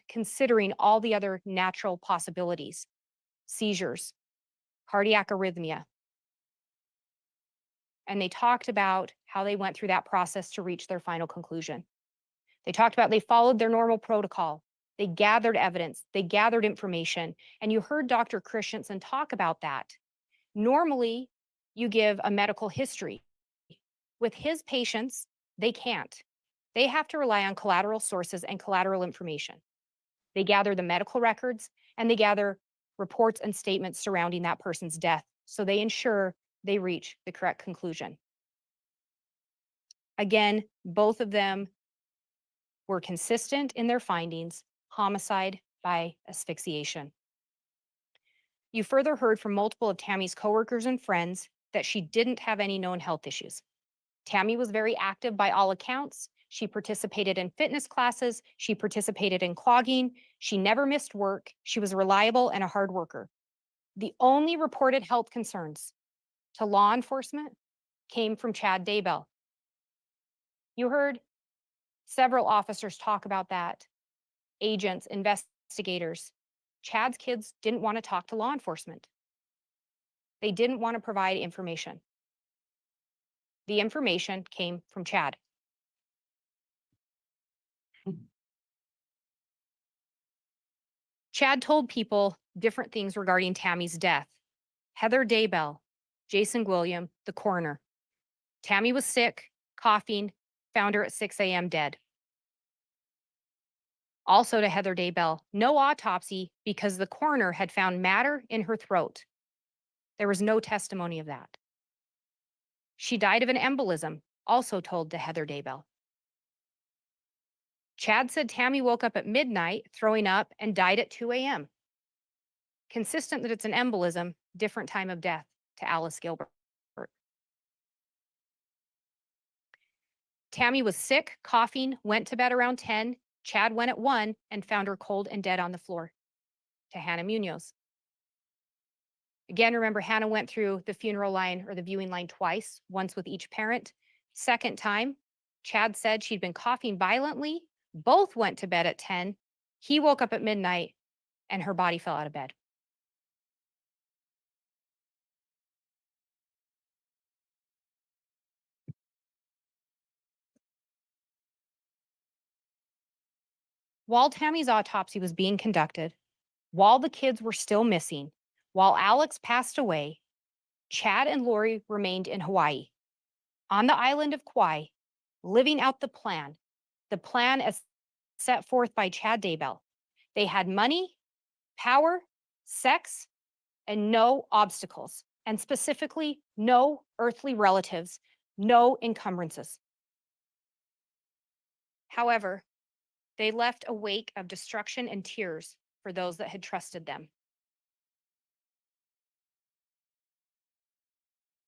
considering all the other natural possibilities, seizures, cardiac arrhythmia. And they talked about how they went through that process to reach their final conclusion. They talked about they followed their normal protocol. They gathered evidence, they gathered information, and you heard Dr. Christensen talk about that. Normally, you give a medical history. With his patients, they can't. They have to rely on collateral sources and collateral information. They gather the medical records and they gather reports and statements surrounding that person's death, so they ensure they reach the correct conclusion. Again, both of them were consistent in their findings, homicide by asphyxiation. You further heard from multiple of Tammy's coworkers and friends that she didn't have any known health issues. Tammy was very active by all accounts. She participated in fitness classes. She participated in clogging. She never missed work. She was reliable and a hard worker. The only reported health concerns to law enforcement came from Chad Daybell. You heard several officers talk about that, agents, investigators. Chad's kids didn't want to talk to law enforcement. They didn't want to provide information. The information came from Chad. Chad told people different things regarding Tammy's death. Heather Daybell, Jason William, the coroner. Tammy was sick, coughing, found her at 6 a.m. dead. Also to Heather Daybell, no autopsy because the coroner had found matter in her throat. There was no testimony of that. She died of an embolism, also told to Heather Daybell. Chad said Tammy woke up at midnight, throwing up, and died at 2 a.m. Consistent that it's an embolism, different time of death to Alice Gilbert. Tammy was sick, coughing, went to bed around 10. Chad went at 1 and found her cold and dead on the floor to Hannah Munoz. Again, remember, Hannah went through the funeral line or the viewing line twice, once with each parent. Second time, Chad said she'd been coughing violently. Both went to bed at 10. He woke up at midnight and her body fell out of bed. While Tammy's autopsy was being conducted, while the kids were still missing, while Alex passed away, Chad and Lori remained in Hawaii. On the island of Kauai, living out the plan as set forth by Chad Daybell. They had money, power, sex, and no obstacles, and specifically no earthly relatives, no encumbrances. However, they left a wake of destruction and tears for those that had trusted them.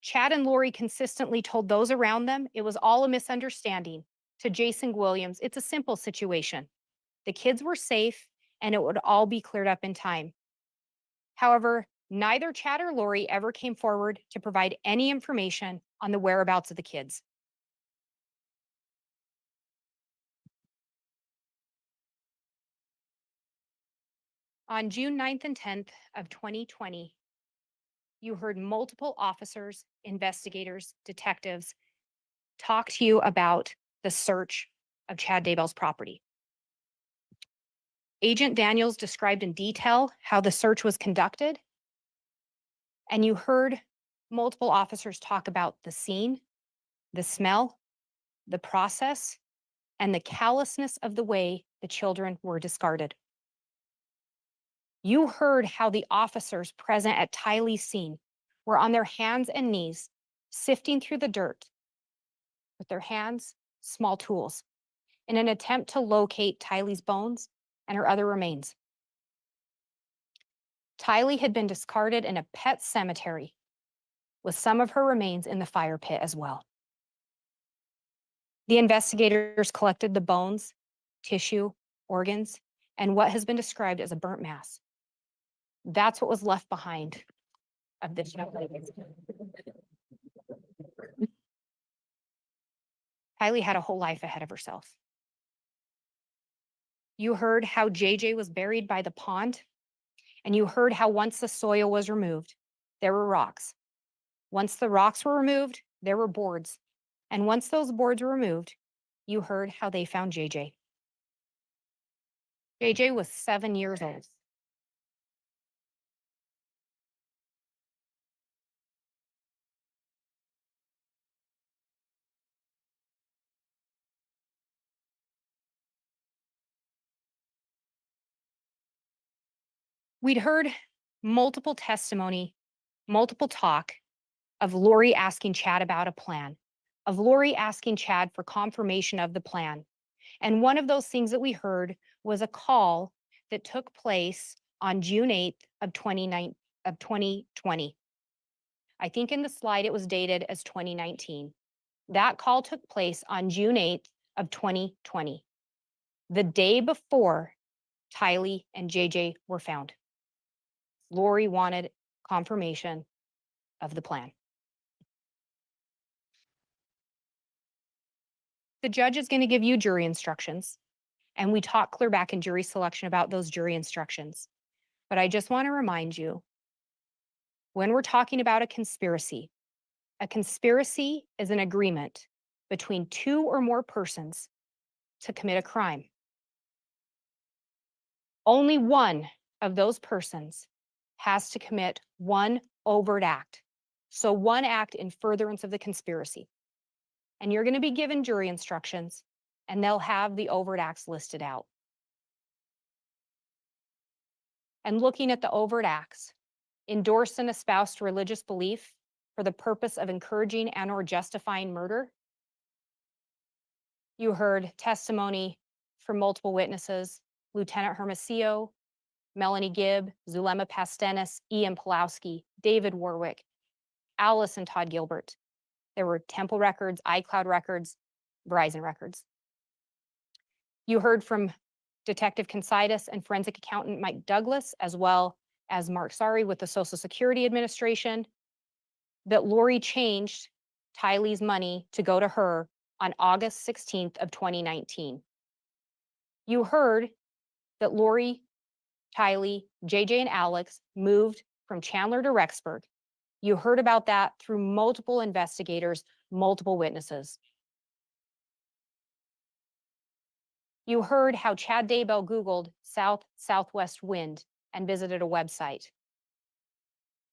Chad and Lori consistently told those around them it was all a misunderstanding. To Jason Williams, it's a simple situation. The kids were safe and it would all be cleared up in time. However, neither Chad or Lori ever came forward to provide any information on the whereabouts of the kids. On June 9th and 10th of 2020, you heard multiple officers, investigators, detectives talk to you about the search of Chad Daybell's property. Agent Daniels described in detail how the search was conducted, and you heard multiple officers talk about the scene, the smell, the process, and the callousness of the way the children were discarded. You heard how the officers present at Tylee's scene were on their hands and knees, sifting through the dirt with their hands, small tools, in an attempt to locate Tylee's bones and her other remains. Tylee had been discarded in a pet cemetery with some of her remains in the fire pit as well. The investigators collected the bones, tissue, organs, and what has been described as a burnt mass. That's what was left behind of this young lady. Tylee had a whole life ahead of herself. You heard how JJ was buried by the pond, and you heard how once the soil was removed, there were rocks. Once the rocks were removed, there were boards. And once those boards were removed, you heard how they found JJ. JJ was 7 years old. We'd heard multiple testimony, multiple talk of Lori asking Chad about a plan, of Lori asking Chad for confirmation of the plan. And one of those things that we heard was a call that took place on June 8th of 2020. I think in the slide it was dated as 2019. That call took place on June 8th of 2020, the day before Tylee and JJ were found. Lori wanted confirmation of the plan. The judge is going to give you jury instructions, and we talked clear back in jury selection about those jury instructions. But I just want to remind you, when we're talking about a conspiracy is an agreement between two or more persons to commit a crime. Only one of those persons has to commit one overt act. So one act in furtherance of the conspiracy. And you're going to be given jury instructions, and they'll have the overt acts listed out. And looking at the overt acts, endorse and espoused religious belief for the purpose of encouraging and or justifying murder. You heard testimony from multiple witnesses, Lieutenant Hermosillo, Melanie Gibb, Zulema Pastenis, Ian Pulowski, David Warwick, Alice and Todd Gilbert. There were Temple records, iCloud records, Verizon records. You heard from Detective Considas and forensic accountant Mike Douglas, as well as Mark Sari with the Social Security Administration, that Lori changed Tylee's money to go to her on August 16th of 2019. You heard that Lori, Tylee, JJ, and Alex moved from Chandler to Rexburg. You heard about that through multiple investigators, multiple witnesses. You heard how Chad Daybell Googled south-southwest wind and visited a website.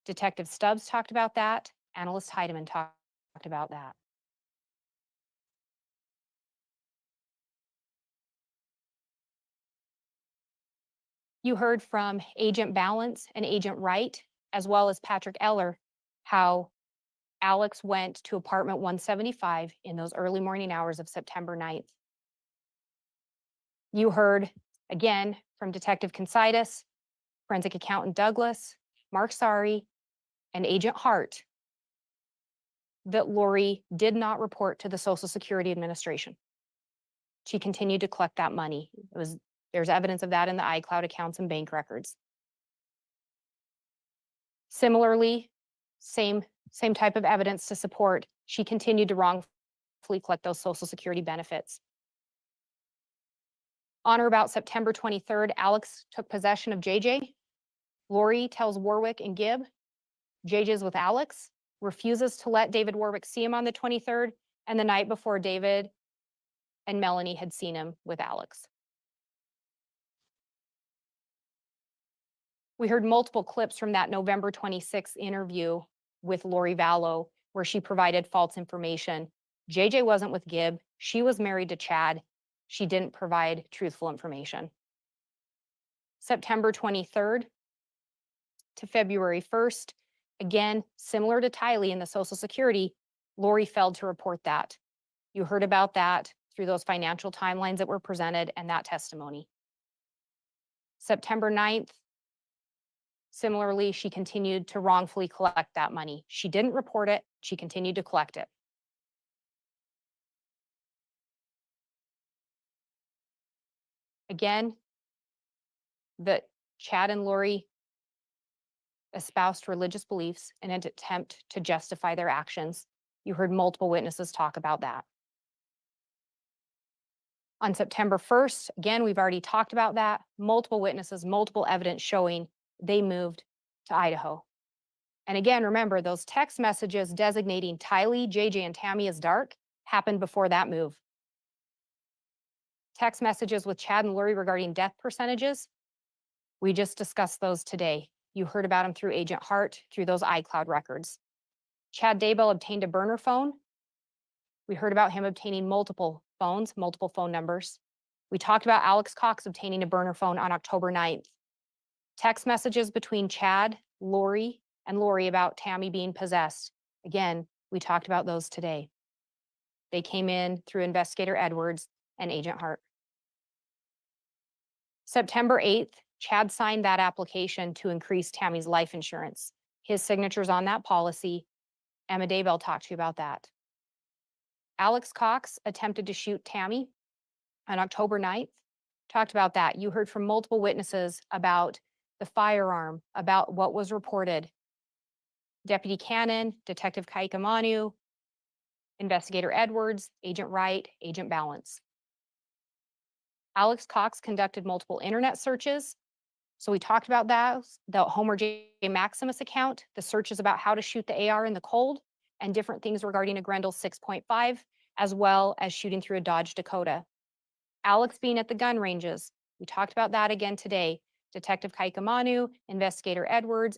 Detective Stubbs talked about that. Analyst Heidemann talked about that. You heard from Agent Balance and Agent Wright, as well as Patrick Eller, how Alex went to apartment 175 in those early morning hours of September 9th. You heard again from Detective Considas, Forensic Accountant Douglas, Mark Sari, and Agent Hart that Lori did not report to the Social Security Administration. She continued to collect that money. There's evidence of that in the iCloud accounts and bank records. Similarly, same type of evidence to support, she continued to wrongfully collect those Social Security benefits. On or about September 23rd, Alex took possession of JJ. Lori tells Warwick and Gibb, JJ's with Alex, refuses to let David Warwick see him on the 23rd, and the night before, David and Melanie had seen him with Alex. We heard multiple clips from that November 26th interview with Lori Vallow, where she provided false information. JJ wasn't with Gibb. She was married to Chad. She didn't provide truthful information. September 23rd to February 1st, again, similar to Tylee in the Social Security, Lori failed to report that. You heard about that through those financial timelines that were presented and that testimony. September 9th, similarly, she continued to wrongfully collect that money. She didn't report it. She continued to collect it. Again, that Chad and Lori espoused religious beliefs in an attempt to justify their actions. You heard multiple witnesses talk about that. On September 1st, again, we've already talked about that. Multiple witnesses, multiple evidence showing they moved to Idaho. And again, remember, those text messages designating Tylee, JJ, and Tammy as dark happened before that move. Text messages with Chad and Lori regarding death percentages, we just discussed those today. You heard about them through Agent Hart, through those iCloud records. Chad Daybell obtained a burner phone. We heard about him obtaining multiple phones, multiple phone numbers. We talked about Alex Cox obtaining a burner phone on October 9th. Text messages between Chad, Lori, and Lori about Tammy being possessed. Again, we talked about those today. They came in through Investigator Edwards and Agent Hart. September 8th, Chad signed that application to increase Tammy's life insurance. His signature's on that policy. Emma Daybell talked to you about that. Alex Cox attempted to shoot Tammy on October 9th. Talked about that. You heard from multiple witnesses about the firearm, about what was reported. Deputy Cannon, Detective Kaikamanu, Investigator Edwards, Agent Wright, Agent Balance. Alex Cox conducted multiple internet searches. So we talked about that, the Homer J. Maximus account, the searches about how to shoot the AR in the cold, and different things regarding a Grendel 6.5, as well as shooting through a Dodge Dakota. Alex being at the gun ranges, we talked about that again today. Detective Kaikamanu, Investigator Edwards,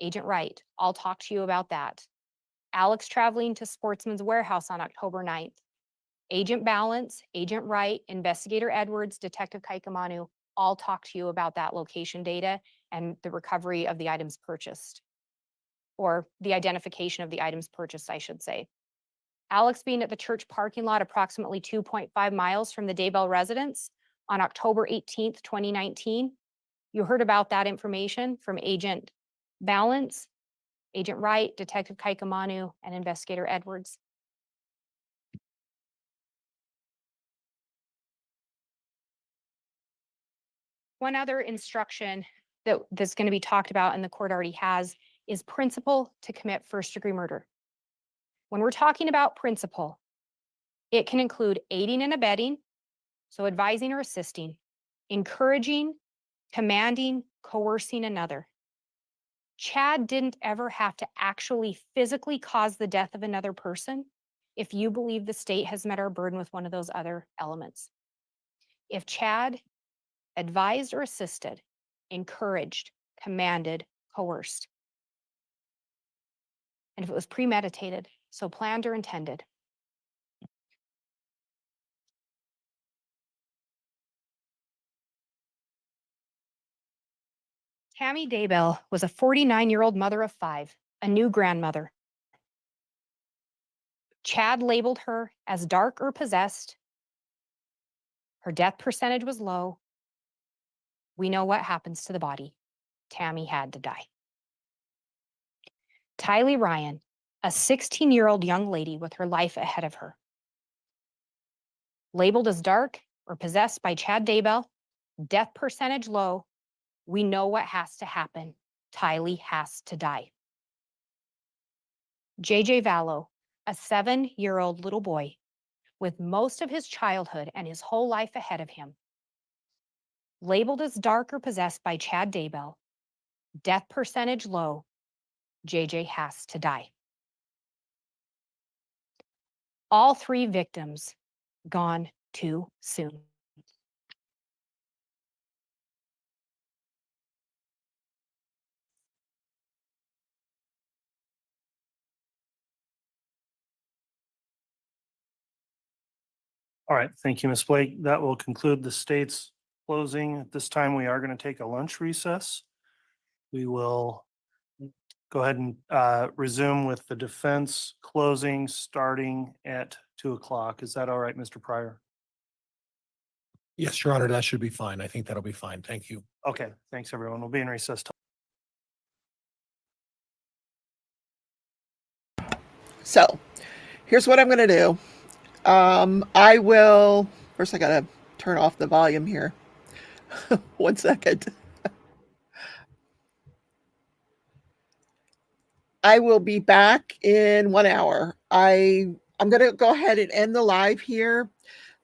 Agent Wright, all talked to you about that. Alex traveling to Sportsman's Warehouse on October 9th. Agent Balance, Agent Wright, Investigator Edwards, Detective Kaikamanu, all talk to you about that location data and the recovery of the items purchased, or the identification of the items purchased, I should say. Alex being at the church parking lot approximately 2.5 miles from the Daybell residence on October 18th, 2019. You heard about that information from Agent Balance, Agent Wright, Detective Kaikamanu, and Investigator Edwards. One other instruction that's going to be talked about and the court already has is principle to commit first-degree murder. When we're talking about principle, it can include aiding and abetting, so advising or assisting, encouraging, commanding, coercing another. Chad didn't ever have to actually physically cause the death of another person if you believe the state has met our burden with one of those other elements. If Chad advised or assisted, encouraged, commanded, coerced, and if it was premeditated, so planned or intended. Tammy Daybell was a 49-year-old mother of 5, a new grandmother. Chad labeled her as dark or possessed. Her death percentage was low. We know what happens to the body. Tammy had to die. Tylee Ryan, a 16-year-old young lady with her life ahead of her. Labeled as dark or possessed by Chad Daybell, death percentage low. We know what has to happen. Tylee has to die. JJ Vallow, a 7-year-old little boy with most of his childhood and his whole life ahead of him. Labeled as dark or possessed by Chad Daybell, death percentage low. JJ has to die. All 3 victims gone too soon. All right, thank you, Ms. Blake. That will conclude the state's closing. At this time, we are going to take a lunch recess. We will go ahead and resume with the defense closing starting at 2 o'clock. Is that all right, Mr. Pryor? Yes, Your Honor, that should be fine. I think that'll be fine. Thank you. Okay, thanks, everyone. We'll be in recess. So here's what I'm going to do. I will, first I got to turn off the volume here. 1 second. I will be back in 1 hour. I'm going to go ahead and end the live here.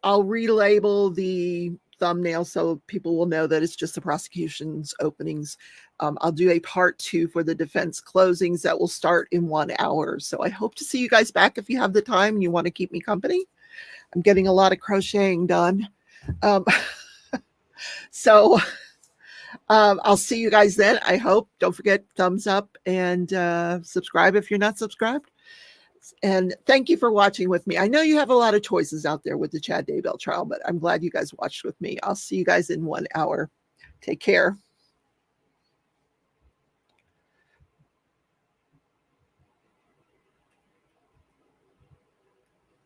I'll relabel the thumbnail so people will know that it's just the prosecution's openings. I'll do a part 2 for the defense closings that will start in 1 hour. So I hope to see you guys back if you have the time and you want to keep me company. I'm getting a lot of crocheting done. So I'll see you guys then. I hope. Don't forget, thumbs up and subscribe if you're not subscribed. And thank you for watching with me. I know you have a lot of choices out there with the Chad Daybell trial, but I'm glad you guys watched with me. I'll see you guys in 1 hour. Take care.